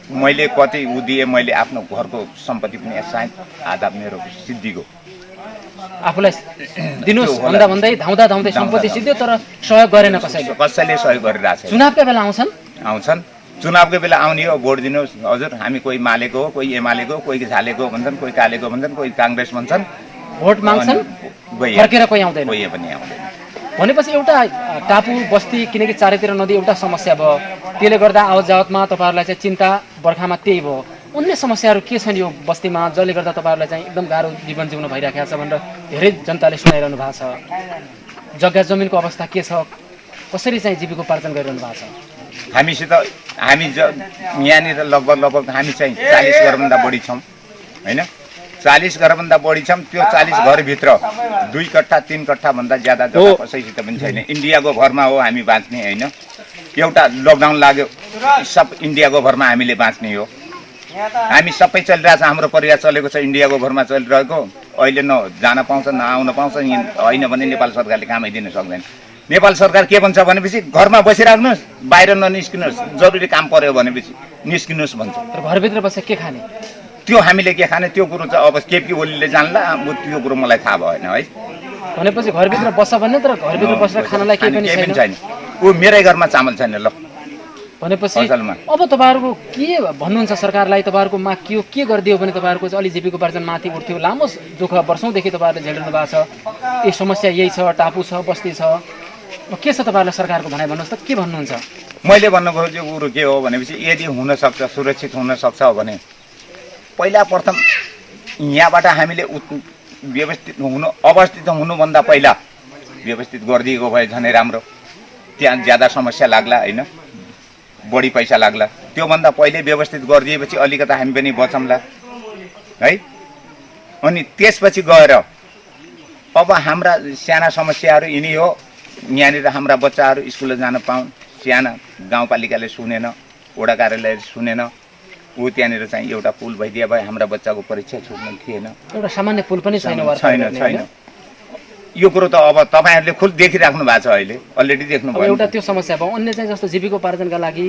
मैले कति उ दिएँ, मैले आफ्नो घरको सम्पत्ति पनि सायद आधा मेरो सिद्धिको आफूलाई दिनुहोस् भन्दा भन्दै धाउँदै सम्पत्ति सिद्धियो, तर सहयोग गरेन कसैले। कसैले सहयोग गरिरहेको छ। चुनावकै बेला आउँछन् चुनावको बेला आउने हो, भोट दिनुहोस् हजुर, हामी कोही मालेको हो, कोही एमालेको हो, कोही झालेको भन्छन्, कोही कालेको भन्छन्, कोही काङ्ग्रेस भन्छन्, भोट माग्छन्, फर्केर कोही आउँदैन। कोही पनि आउँदैन। भनेपछि एउटा टापु बस्ती, किनकि चारैतिर नदी एउटा समस्या भयो, त्यसले गर्दा आवत जावतमा तपाईँहरूलाई चाहिँ चिन्ता बर्खामा त्यही भयो। अन्य समस्याहरू के छन् यो बस्तीमा जसले गर्दा तपाईँहरूलाई चाहिँ एकदम गाह्रो जीवन जिउन भइरहेको छ भनेर धेरै जनताले सुनाइरहनु भएको छ? जग्गा जमिनको अवस्था के छ? कसरी चाहिँ जीविकोपार्जन गरिरहनु भएको छ? हामी यहाँनिर लगभग हामी चाहिँ 40 घरभन्दा बढी छौँ होइन। 40 घरभन्दा बढी छौँ। त्यो 40 घरभित्र 2 कट्ठा 3 कट्ठा भन्दा ज्यादा जग्गा कसैसित पनि छैन। इन्डियाको भरमा हो हामी बाँच्ने होइन। एउटा लकडाउन लाग्यो, सब इन्डियाको भरमा हामीले बाँच्ने हो। हामी सबै चलिरहेछ, हाम्रो परिवार चलेको छ इन्डियाको भरमा चलिरहेको। अहिले न जान पाउँछ न आउन पाउँछ, होइन भने नेपाल सरकारले कामै दिन सक्दैन। नेपाल सरकार के भन्छ भनेपछि घरमा बसिराख्नुहोस्, बाहिर ननिस्किनुहोस्, जरुरी काम पर्यो भनेपछि निस्किनुहोस् भन्छ। घरभित्र बसेर के खाने? त्यो हामीले के खाने त्यो कुरो चाहिँ अब केपी ओलीले जान्ला, त्यो कुरो मलाई थाहा भएन है। भनेपछि घरभित्र बस्छ भन्ने, तर घरभित्र बसेर खानलाई केही पनि छैन। ऊ मेरै घरमा चामल छैन ल। भनेपछि अब तपाईँहरूको के भन्नुहुन्छ सरकारलाई? तपाईँहरूको माग के गरिदियो भने तपाईँहरूको चाहिँ अलि जीविकोपार्जन माथि उठ्थ्यो? लामो दुःख वर्षौँदेखि तपाईँहरूले झेलिरहनु भएको छ, यो समस्या यही छ, टापु छ, बस्ती छ, के छ तपाईँहरूलाई सरकारको भनाइ? भन्नुहोस् त, के भन्नुहुन्छ? मैले भन्नु खोजेको कुरो के हो भनेपछि यदि हुनसक्छ, सुरक्षित हुनसक्छ भने पहिला प्रथम यहाँबाट हामीले अवस्थित हुनुभन्दा पहिला व्यवस्थित गरिदिएको भए झनै राम्रो। त्यहाँ ज्यादा समस्या लाग्ला होइन, बढी पैसा लाग्ला। त्योभन्दा पहिले व्यवस्थित गरिदिएपछि अलिकता हामी पनि बचौँला है। अनि त्यसपछि गएर अब हाम्रा साना समस्याहरू यिनी हो। यहाँनिर हाम्रा बच्चाहरू स्कुल जान पाउन्, साना गाउँपालिकाले सुनेन, वडा कार्यालयले सुनेन। ऊ त्यहाँनिर चाहिँ एउटा पुल भइदिए भए हाम्रा बच्चाको परीक्षा छुट्नु थिएन। एउटा सामान्य पुल पनि छैन। यो कुरो त अब तपाईँहरूले खुद देखिराख्नु भएको छ, अहिले अलरेडी देख्नुभयो। एउटा त्यो समस्या भयो। अन्य चाहिँ जस्तो जीविकोपार्जनका लागि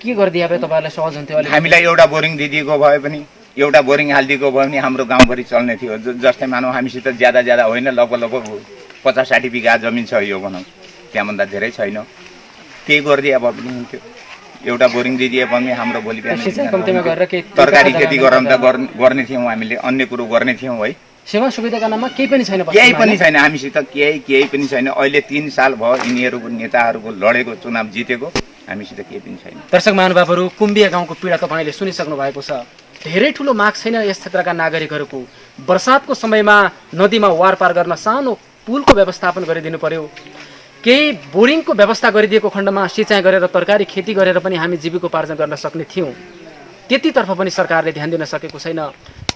के गरिदिए भए तपाईँहरूलाई सहज हुन्थ्यो? हामीलाई एउटा बोरिङ दिदिएको भए पनि, एउटा बोरिङ हालिदिएको भए पनि हाम्रो गाउँभरि चल्ने थियो। जस्तै मानौँ हामीसित ज्यादा होइन, लगभग 50-60 बिघा जमिन छ यो भनौँ, त्यहाँभन्दा धेरै छैन। त्यही गरिदिए भए पनि हुन्थ्यो। एउटा बोरिङ दिदिए पनि हाम्रो भोलि बिहान तरकारी खेती गर्ने थियौँ हामीले, अन्य कुरो गर्ने थियौँ है। सेवा सुविधाका नाममा केही पनि छैन। केही पनि छैन हामीसित, केही पनि छैन। अहिले 3 साल भयो यिनीहरूको नेताहरूको लडेको, चुनाव जितेको, हामीसित केही पनि छैन। दर्शक महानुभावहरू, कुम्बिया गाउँको पीडा तपाईँले सुनिसक्नु भएको छ। धेरै ठुलो माग छैन यस क्षेत्रका नागरिकहरूको। वर्षातको समयमा नदीमा वारपार गर्न सानो पुलको व्यवस्थापन गरिदिनु पर्यो। केही बोरिङको व्यवस्था गरिदिएको खण्डमा सिँचाइ गरेर तरकारी खेती गरेर पनि हामी जीविकोपार्जन गर्न सक्ने थियौँ। त्यतितर्फ पनि सरकारले ध्यान दिन सकेको छैन।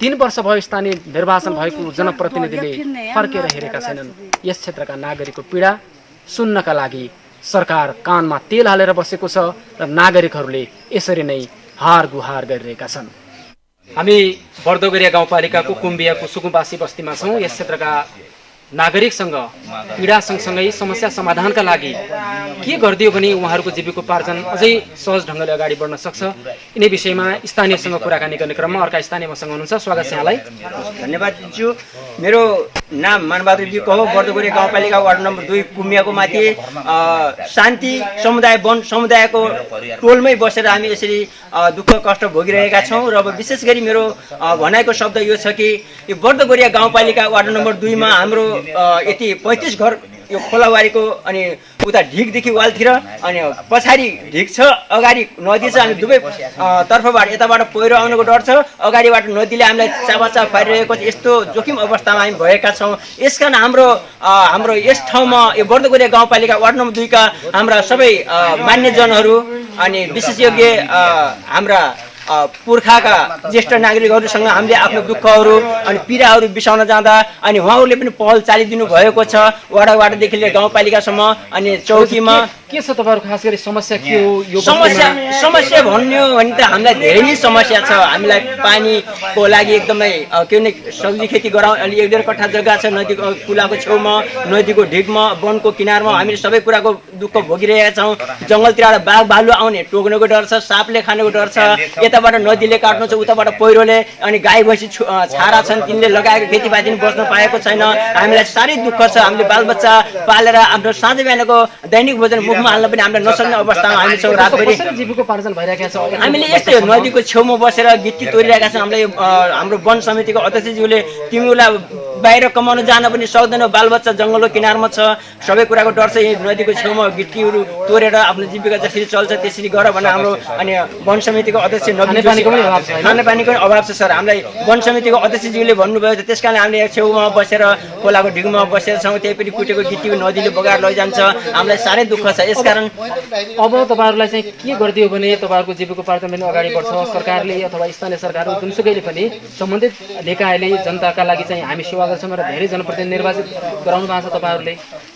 3 वर्ष भयो स्थानीय निर्वाचन भएको जनप्रतिनिधिले फर्केर हेरेका छैनन्। यस क्षेत्रका नागरिकको पीडा सुन्नका लागि सरकार कानमा तेल हालेर बसेको छ र नागरिकहरूले यसरी नै हार गुहार गरिरहेका छन्। हामी बर्दोगरिया गाउँपालिकाको कुम्बियाको सुकुम्बासी बस्तीमा छौँ। यस क्षेत्रका नागरिकसँग पीडा सँगसँगै समस्या समाधानका लागि के गरिदियो भने उहाँहरूको जीविकोपार्जन अझै सहज ढङ्गले अगाडि बढ्न सक्छ, यिनै विषयमा स्थानीयसँग कुराकानी गर्ने क्रममा अर्का स्थानीय मसँग हुनुहुन्छ। स्वागत छ यहाँलाई। धन्यवाद दिन्छु। मेरो नाम मानबहादुर विक हो। बर्दोगरिया गाउँपालिका वार्ड नम्बर 2 कुम्बियाको माथि शान्ति समुदाय वन समुदायको टोलमै बसेर हामी यसरी दुःख कष्ट भोगिरहेका छौँ। र अब विशेष गरी मेरो भनाइको शब्द यो छ कि यो बर्दोगरिया गाउँपालिका वार्ड नम्बर 2 मा हाम्रो यति 35 घर यो खोलावारीको अनि उता ढिकदेखि वालतिर अनि पछाडि ढिक छ, अगाडि नदी छ। हामी दुवै तर्फबाट यताबाट पहिरो आउनुको डर छ, अगाडिबाट नदीले हामीलाई चापाचाप पारिरहेको छ। यस्तो जोखिम अवस्थामा हामी भएका छौँ। यसकारण हाम्रो यस ठाउँमा यो बर्दोगरिया गाउँपालिका वार्ड नम्बर 2 का हाम्रा सबै मान्यजनहरू अनि विशेषज्ञ हाम्रा पुर्खाका ज्येष्ठ नागरिकहरूसँग हामीले आफ्नो दुःखहरू अनि पीडाहरू बिसाउन जाँदा अनि उहाँहरूले पनि पहल चालिदिनु भएको छ। वडादेखि लिएर गाउँपालिकासम्म अनि चौकीमा के छ तपाईँहरूको खास गरी समस्या के हो यो समस्या भन्ने हो भने त हामीलाई धेरै नै समस्या छ। हामीलाई पानीको लागि एकदमै के भने सब्जी खेती गराउँ अलि 1.5 कट्ठा जग्गा छ नदी कुलाको छेउमा, नदीको ढिकमा, वनको किनारमा हामी सबै कुराको दुःख भोगिरहेका छौँ। जङ्गलतिरबाट बाघ भालु आउने टोक्नुको डर छ, सापले खानुको डर छ, यताबाट नदीले काट्नु छ, उताबाट पहिरोले, अनि गाई भैँसी छारा छन् तिनले लगाएको खेतीपाती बस्न पाएको छैन। हामीलाई साह्रै दुःख छ। हामीले बालबच्चा पालेर हाम्रो साँझ बिहानको दैनिक भोजन मुखमा हाल्न पनि हामीलाई नसक्ने अवस्थामा हामी छौँ। रातभरि जीविकोपार्जन भइरहेका छ। हामीले यस्तै नदीको छेउमा बसेर गिट्टी तोडिरहेका छौँ। हामीलाई हाम्रो वन समितिको अध्यक्षज्यूले तिमीलाई बाहिर कमाउन जान पनि सक्दैनौ, बालबच्चा जङ्गलको किनारमा छ, सबै कुराको डर छ। यही नदीको छेउमा गिट्टीहरू तोडेर आफ्नो जीविका जसरी चल्छ त्यसरी गर भनेर हाम्रो अनि वन समितिको अध्यक्ष खानेपानीको अभाव छ सर। हामीलाई वन समितिको अध्यक्षज्यूले भन्नुभयो त्यस कारण हामीले छेउमा बसेर खोलाको ढिगमा बसेर छौँ। त्यही पनि कुटेको गिट्टी नदीले बगाएर लैजान्छ। हामीलाई साह्रै दुःख छ। यसकारण अब तपाईँहरूलाई चाहिँ के गरिदियो भने तपाईँहरूको जीविकोपार्जन पनि अगाडि बढ्छ। सरकारले अथवा स्थानीय सरकार जुनसुकैले पनि सम्बन्धित निकायले जनताका लागि चाहिँ हामी सेवा गर्छौँ र धेरै जनप्रतिनिधि निर्वाचित गराउनु भएको छ। तपाईँहरूले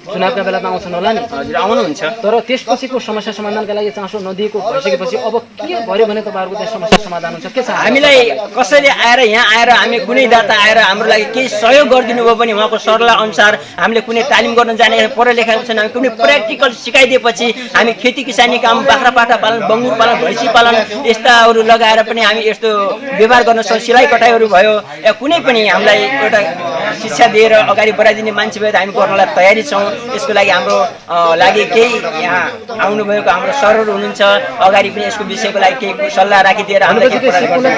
चुनावका बेला त आउँछन् होला नि? हजुर आउनुहुन्छ। तर त्यसपछिको समस्या समाधानका लागि चासो नदिएको भइसकेपछि अब के गर्यो भने तपाईँहरूको चाहिँ समस्या समाधान हुन्छ? के छ हामीलाई कसैले आएर यहाँ आएर हामी कुनै दाता आएर हाम्रो लागि केही सहयोग गरिदिनु भयो भने उहाँको सरला अनुसार हामीले कुनै तालिम गर्न जाने पढा लेखेको छैन, हामी कुनै प्र्याक्टिकल सिकाइदिएपछि हामी खेती किसानी काम, बाख्रा पाठा पालन, बङ्गुर पालन, भैँसी पालन यस्ताहरू लगाएर पनि हामी यस्तो व्यवहार गर्न सक्छौँ। सिलाइ कटाइहरू भयो या कुनै पनि हामीलाई एउटा शिक्षा दिएर अगाडि बढाइदिने मान्छे भयो हामी गर्नलाई तयारी छौँ। यसको लागि हाम्रो लागि केही यहाँ आउनुभएको हाम्रो सरहरू हुनुहुन्छ, अगाडि पनि यसको विषयको लागि केही सल्लाह राखिदिएर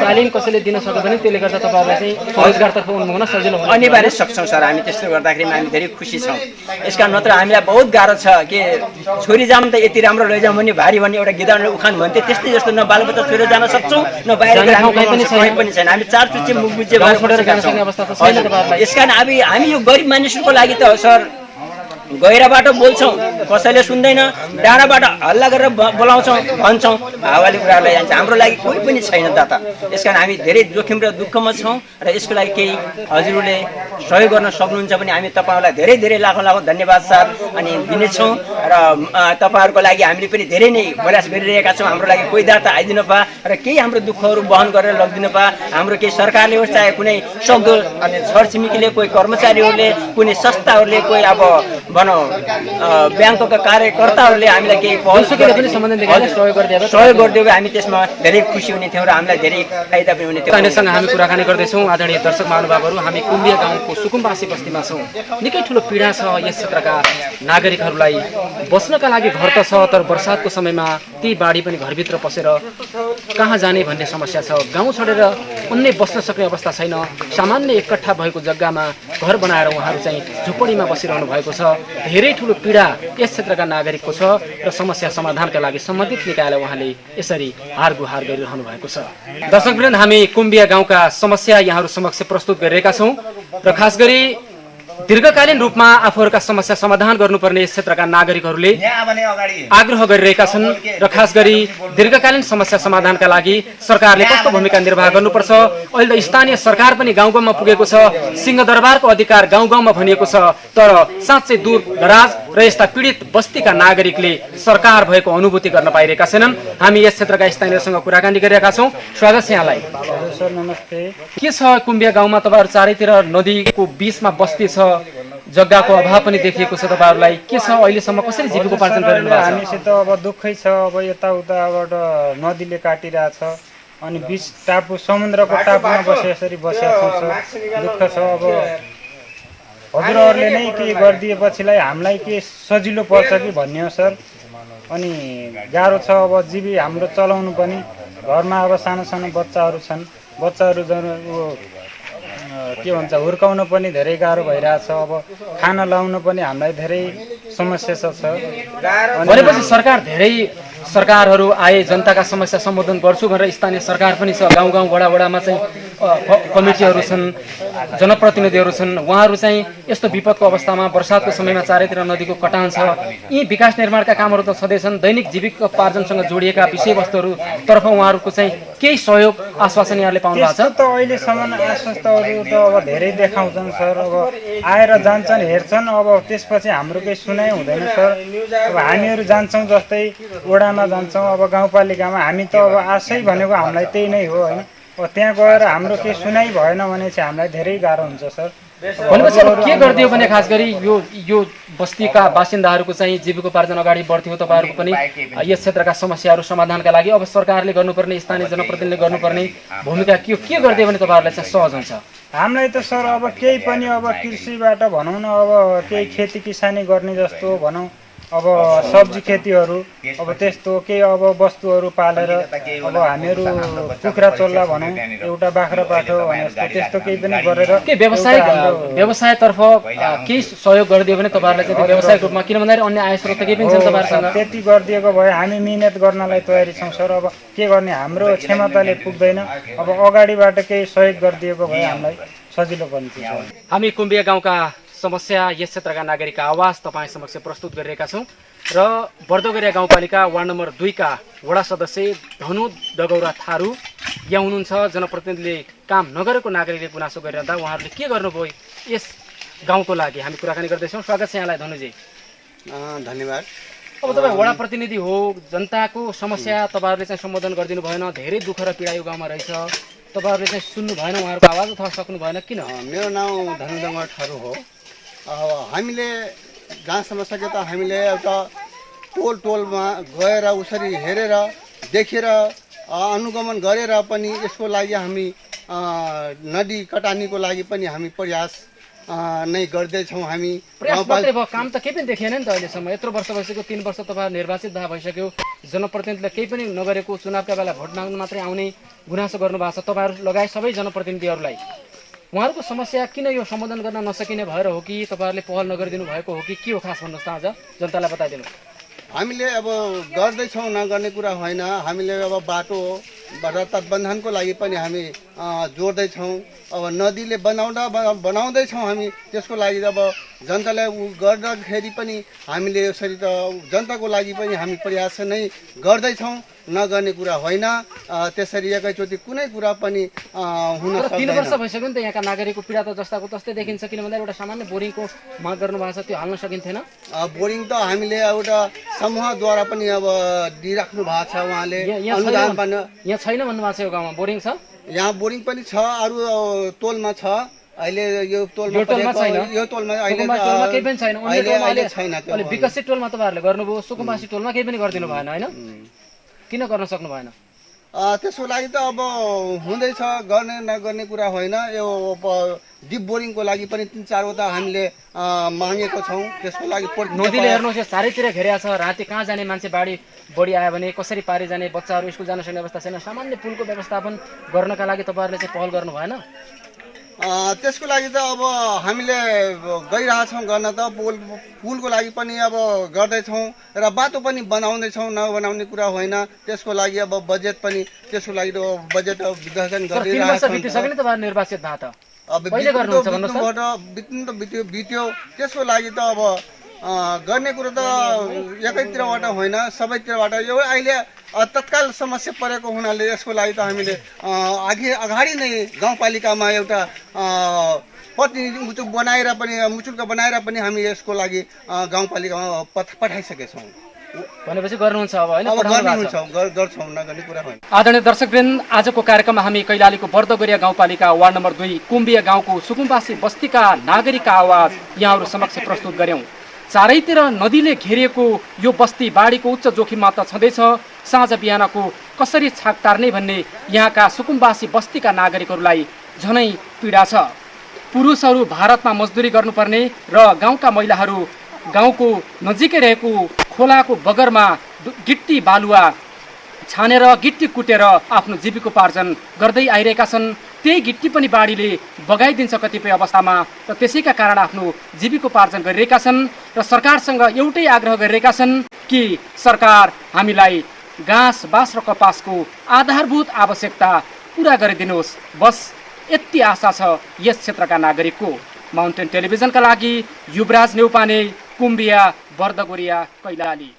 तालिम कसैले दिन सक्यो भने त्यसले गर्दा तपाईँहरूलाई चाहिँ रोजगारतर्फ उन्मुख हुन सजिलो हुन्छ। अनिवार्य सक्छौँ सर। हामी त्यस्तो गर्दाखेरि हामी धेरै खुसी छौँ। यसका नत्र हामीलाई बहुत गाह्रो छ कि छोरी जाम त यति राम्रो लैजाउँ भने भारी भन्ने एउटा गिदाउनले उखान भन्थ्यो त्यस्तै जस्तो न बालबच्चा छोडेर जान सक्छौँ न बाहिर पनि छैन। हामी 4 चुच्चे मुख बुझे यसकारण हामी यो गरिब मानिसहरूको लागि त सर गहिराबाट बोल्छौँ कसैले सुन्दैन, डाँडाबाट हल्ला गरेर बोलाउँछौँ भन्छौँ, हावाले कुरालाई जान्छ। हाम्रो लागि कोही पनि छैन दाता। यसकारण हामी धेरै जोखिम र दुःखमा छौँ र यसको लागि केही हजुरहरूले सहयोग गर्न सक्नुहुन्छ भने हामी तपाईँहरूलाई धेरै धेरै लाखौँ लाखौँ धन्यवाद सर अनि दिनेछौँ। र तपाईँहरूको लागि हामीले पनि धेरै नै प्रयास गरिरहेका छौँ। हाम्रो लागि कोही दाता आइदिनु पा र केही हाम्रो दुःखहरू वहन गरेर लगिदिनु पा। हाम्रो केही सरकारले होस् चाहे कुनै सक्दो अनि छरछिमेकीले, कोही कर्मचारीहरूले, कुनै संस्थाहरूले, कोही अब ब्याङ्कका कार्यकर्ताहरूले हामीलाई केही सहयोग गरिदियो भने हामी त्यसमा धेरै खुसी हुने थियौँ र हामीलाई धेरै फाइदा पनि हुने थियो। तपाईँसँग हामी कुराकानी गर्दैछौँ। आदरणीय दर्शक महानुभावहरू, हामी कुम्बिया गाउँको सुकुम्बासी बस्तीमा छौँ। निकै ठुलो पीडा छ यस क्षेत्रका नागरिकहरूलाई। बस्नका लागि घर त छ तर बर्सातको समयमा ती बाढी पनि घरभित्र पसेर कहाँ जाने भन्ने समस्या छ। गाउँ छोडेर उन्नै बस्न सक्ने अवस्था छैन। सामान्य 1 कट्ठा भएको जग्गामा घर बनाएर उहाँहरू चाहिँ झुपडीमा बसिरहनु भएको छ। धेरै ठुलो पीडा यस क्षेत्रका नागरिकको छ र समस्या समाधानका लागि सम्बन्धित निकायलाई उहाँले यसरी हार गुहार गरिरहनु भएको छ। दर्शकवृन्द, हामी कुम्बिया गाउँका समस्या यहाँहरू समक्ष प्रस्तुत गरिरहेका छौँ र खास गरी दीर्घकालीन रूपमा आफूहरूका समस्या समाधान गर्नुपर्ने यस क्षेत्रका नागरिकहरूले आग्रह गरिरहेका छन् र खास गरी दीर्घकालीन समस्या समाधानका लागि सरकारले कस्तो भूमिका निर्वाह गर्नुपर्छ। अहिले त स्थानीय सरकार पनि गाउँ गाउँमा पुगेको छ। सिंहदरबारको अधिकार गाउँ गाउँमा भनिएको छ तर साँच्चै दूर दराज र यस्ता पीडित बस्तीका नागरिकले सरकार भएको अनुभूति गर्न पाइरहेका छैनन्। हामी यस क्षेत्रका स्थानीयसँग कुराकानी गरिरहेका छौँ। स्वागत छ यहाँलाई। सर नमस्ते। के छ कुम्बिया गाउँमा तपाईँहरू चारैतिर नदीको बिचमा बस्ती छ, जग्गाको अभाव पनि देखिएको छ तपाईँहरूलाई। के छ अहिलेसम्म कसरी जीविकोपार्जन गरिरहनु भएको छ? हामीसित अब दुःखै छ। अब यताउताबाट नदीले काटिरहेछ अनि बिच टापु समुद्रको टापुमा यसरी बसेका छौँ सर। दुःख छ। अब हजुरहरूले नै केही गरिदिएपछिलाई हामीलाई के सजिलो पर्छ कि भन्ने हो सर। अनि गाह्रो छ। अब जीवी हाम्रो चलाउनु पनि घरमा अब सानो सानो बच्चाहरू छन्। बच्चाहरू के भन्छ हुर्काउन पनि धेरै गाह्रो भइरहेछ। अब खाना लाउन पनि हामीलाई धेरै समस्या छ। भनेपछि सरकारहरू आए जनताका समस्या सम्बोधन गर्छु भनेर स्थानीय सरकार पनि छ। गाउँ गाउँ वडा वडामा चाहिँ कमिटीहरू छन्, जनप्रतिनिधिहरू छन्, उहाँहरू चाहिँ यस्तो विपदको अवस्थामा वर्षातको समयमा चारैतिर नदीको कटान छ, यी विकास निर्माणका कामहरू त छँदैछन्, दैनिक जीविकोपार्जनसँग जोडिएका विषयवस्तुहरूतर्फ उहाँहरूको चाहिँ केही सहयोग आश्वासन यहाँले पाउनु भएको छ? त अहिलेसम्म आश्वस्तहरू त अब धेरै देखाउँछन् सर, अब आएर जान्छन् हेर्छन्, अब त्यसपछि हाम्रो केही सुनाइ हुँदैन सर। अब हामीहरू जान्छौँ, जस्तै वडामा जान्छौँ, अब गाउँपालिकामा हामी त अब आशै भनेको हामीलाई त्यही नै हो होइन। अब त्यहाँ गएर हाम्रो केही सुनाइ भएन भने चाहिँ हामीलाई धेरै गाह्रो हुन्छ सर। भनेपछि अब के गरिदियो भने खास गरी यो बस्तीका बासिन्दाहरूको चाहिँ जीविकोपार्जन अगाडि बढ्थ्यो, तपाईँहरूको पनि यस क्षेत्रका समस्याहरू समाधानका लागि अब सरकारले गर्नुपर्ने, स्थानीय जनप्रतिनिधिले गर्नुपर्ने भूमिका के गरिदियो भने तपाईँहरूलाई चाहिँ सहज हुन्छ? हामीलाई त सर अब केही पनि अब कृषिबाट भनौँ न, अब केही खेती किसानी गर्ने जस्तो भनौँ, अब सब्जी खेतीहरू, अब त्यस्तो केही अब वस्तुहरू पालेर अब हामीहरू कुखुरा चल्ला भनौँ, एउटा बाख्रा पाठो भने जस्तो त्यस्तो केही पनि गरेर के व्यवसायतर्फ केही सहयोग गरिदियो भने तपाईँहरूलाई चाहिँ व्यावसायिक रूपमा, किन भन्दाखेरि अन्य आय स्रोत केही पनि छ तपाईँहरूसँग? त्यति गरिदिएको भए हामी मिहिनेत गर्नलाई तयारी छौँ सर। अब के गर्ने, हाम्रो क्षमताले पुग्दैन, अब अगाडिबाट केही सहयोग गरिदिएको भए हामीलाई सजिलो बन्छ। हामी कुम्बिया गाउँका समस्या, यस क्षेत्रका नागरिकका आवाज तपाईँ समक्ष प्रस्तुत गरिरहेका छौँ र बर्दोगरिया गाउँपालिका वार्ड नम्बर 2 का वडा सदस्य धनु डगौरा थारू यहाँ हुनुहुन्छ। जनप्रतिनिधिले काम नगरेको नागरिकले गुनासो गरिरहँदा उहाँहरूले के गर्नुभयो यस गाउँको लागि हामी कुराकानी गर्दैछौँ। स्वागत छ यहाँलाई धनुजी। धन्यवाद। अब तपाईँ वडा प्रतिनिधि हो, जनताको समस्या तपाईँहरूले चाहिँ सम्बोधन गरिदिनु भएन, धेरै दुःख र पीडा यो गाउँमा रहेछ, तपाईँहरूले चाहिँ सुन्नु भएन उहाँहरूको आवाज अथवा सक्नु भएन, किन? मेरो नाम धनु डगौरा थारू हो। हामीले जहाँसम्म सक्यो त हामीले एउटा टोलमा गएर उसरी हेरेर देखेर अनुगमन गरेर पनि यसको लागि हामी नदी कटानीको लागि पनि हामी प्रयास नै गर्दैछौँ। हामी प्रयास मात्रै भयो, काम त केही पनि देखिएन नि त अहिलेसम्म। यत्रो वर्ष भइसक्यो, 3 वर्ष तपाईँ निर्वाचित भइसक्यो, जनप्रतिनिधिले केही पनि नगरेको, चुनावका बेला भोट माग्नु मात्रै आउने गुनासो गर्नुभएको छ तपाईँहरू लगायत सबै जनप्रतिनिधिहरूलाई। उहाँहरूको समस्या किन यो सम्बोधन गर्न नसकिने भएर हो कि तपाईँहरूले पहल नगरिदिनु भएको हो कि के हो खास भन्नुहोस् त, आज जनतालाई बताइदिनु। हामीले अब गर्दैछौँ, नगर्ने कुरा होइन। हामीले अब बाटो तटबन्धनको लागि पनि हामी जोड्दैछौँ। अब नदीले बनाउँदैछौँ हामी, त्यसको लागि अब जनतालाई गर्दाखेरि पनि हामीले यसरी त जनताको लागि पनि हामी प्रयास नै गर्दैछौँ, नगर्ने कुरा होइन। त्यसरी एकैचोटि कुनै कुरा पनि हुन सक्दैन। 3 वर्ष भइसक्यो नि त, यहाँका नागरिकको पीडा त जस्ताको तस्तै देखिन्छ, किन भन्दा एउटा सामान्य बोरिङको माग गर्नुभएको छ, त्यो हाल्न सकिन्थेन? बोरिङ त हामीले एउटा समूहद्वारा पनि अब दिइराख्नु भएको छ, उहाँले अनुदान पनि। यहाँ छैन भन्नुभएको छ यो गाउँमा बोरिङ छ? यहाँ बोरिङ पनि छ, अरू तोलमा छ। अहिले यो तोलमा छैन, यो तोलमा अहिले केही पनि छैन। अहिले छैन। अहिले विकसित टोलमा तपाईँहरूले गर्नुभयो, सुकुम्बासी टोलमा केही पनि गरिदिनु भएन होइन? किन गर्न सक्नु भएन? त्यसको लागि त अब हुँदैछ, गर्ने नगर्ने कुरा होइन। यो डिप बोरिङको लागि पनि 3-4वटा हामीले मागेको छौँ। त्यसको लागि नदीले हेर्नुहोस् चारैतिर घेरिया छ, राति कहाँ जाने मान्छे बाढी बढी आयो भने कसरी पारी जाने, बच्चाहरू स्कुल जान सक्ने अवस्था छैन। सामान्य पुलको व्यवस्थापन गर्नका लागि तपाईँहरूले चाहिँ पहल गर्नु भएन? त्यसको लागि त अब हामीले गइरहेछौँ गर्न त। पुलको लागि पनि अब गर्दैछौँ र बाटो पनि बनाउँदैछौँ, नबनाउने कुरा होइन। त्यसको लागि अब बजेट पनि, त्यसको लागि बजेट विभाजन गरिरहेछौँ। निर्वाचित भए त बित्यो। त्यसको लागि त अब गर्ने कुरो त एकैतिरबाट होइन, सबैतिरबाट। यो अहिले तत्काल समस्या परेको हुनाले यसको लागि त हामीले अगाडि नै गाउँपालिकामा एउटा प्रतिनिधि मुचुल्का बनाएर पनि हामी यसको लागि गाउँपालिकामा पठाइसकेका छौँ। भनेपछि गर्नुहुन्छ अब होइन? गर्छौँ, नगर्ने कुरा होइन। आदरणीय दर्शकवृन्द, आजको कार्यक्रममा हामी कैलालीको बर्दोगरिया गाउँपालिका वार्ड नम्बर 2 कुम्बिया गाउँको सुकुम्बासी बस्तीका नागरिकका आवाज यहाँहरू समक्ष प्रस्तुत गर्यौँ। चारैतिर नदीले घेरिएको यो बस्ती बाढीको उच्च जोखिममा त छँदैछ, साँझ बिहानको कसरी छाक टार्ने भन्ने यहाँका सुकुम्बासी बस्तीका नागरिकहरूलाई झनै पीडा छ। पुरुषहरू भारतमा मजदुरी गर्नुपर्ने र गाउँका महिलाहरू गाउँको नजिकै रहेको खोलाको बगरमा गिट्टी बालुवा छानेर गिट्टी कुटेर आफ्नो जीविकोपार्जन गर्दै आइरहेका छन्। त्यही गिट्टी पनि बाढीले बगाइदिन्छ कतिपय अवस्थामा र त्यसैका कारण आफ्नो जीविकोपार्जन गरिरहेका छन् र सरकारसँग एउटै आग्रह गरिरहेका छन् कि सरकार हामीलाई घाँस बाँस र कपासको आधारभूत आवश्यकता पुरा गरिदिनुहोस्। बस यति आशा छ यस क्षेत्रका नागरिकको। माउन्टेन टेलिभिजनका लागि युवराज नेउपाने, कुम्बिया, बर्दगोरिया, कैलाली।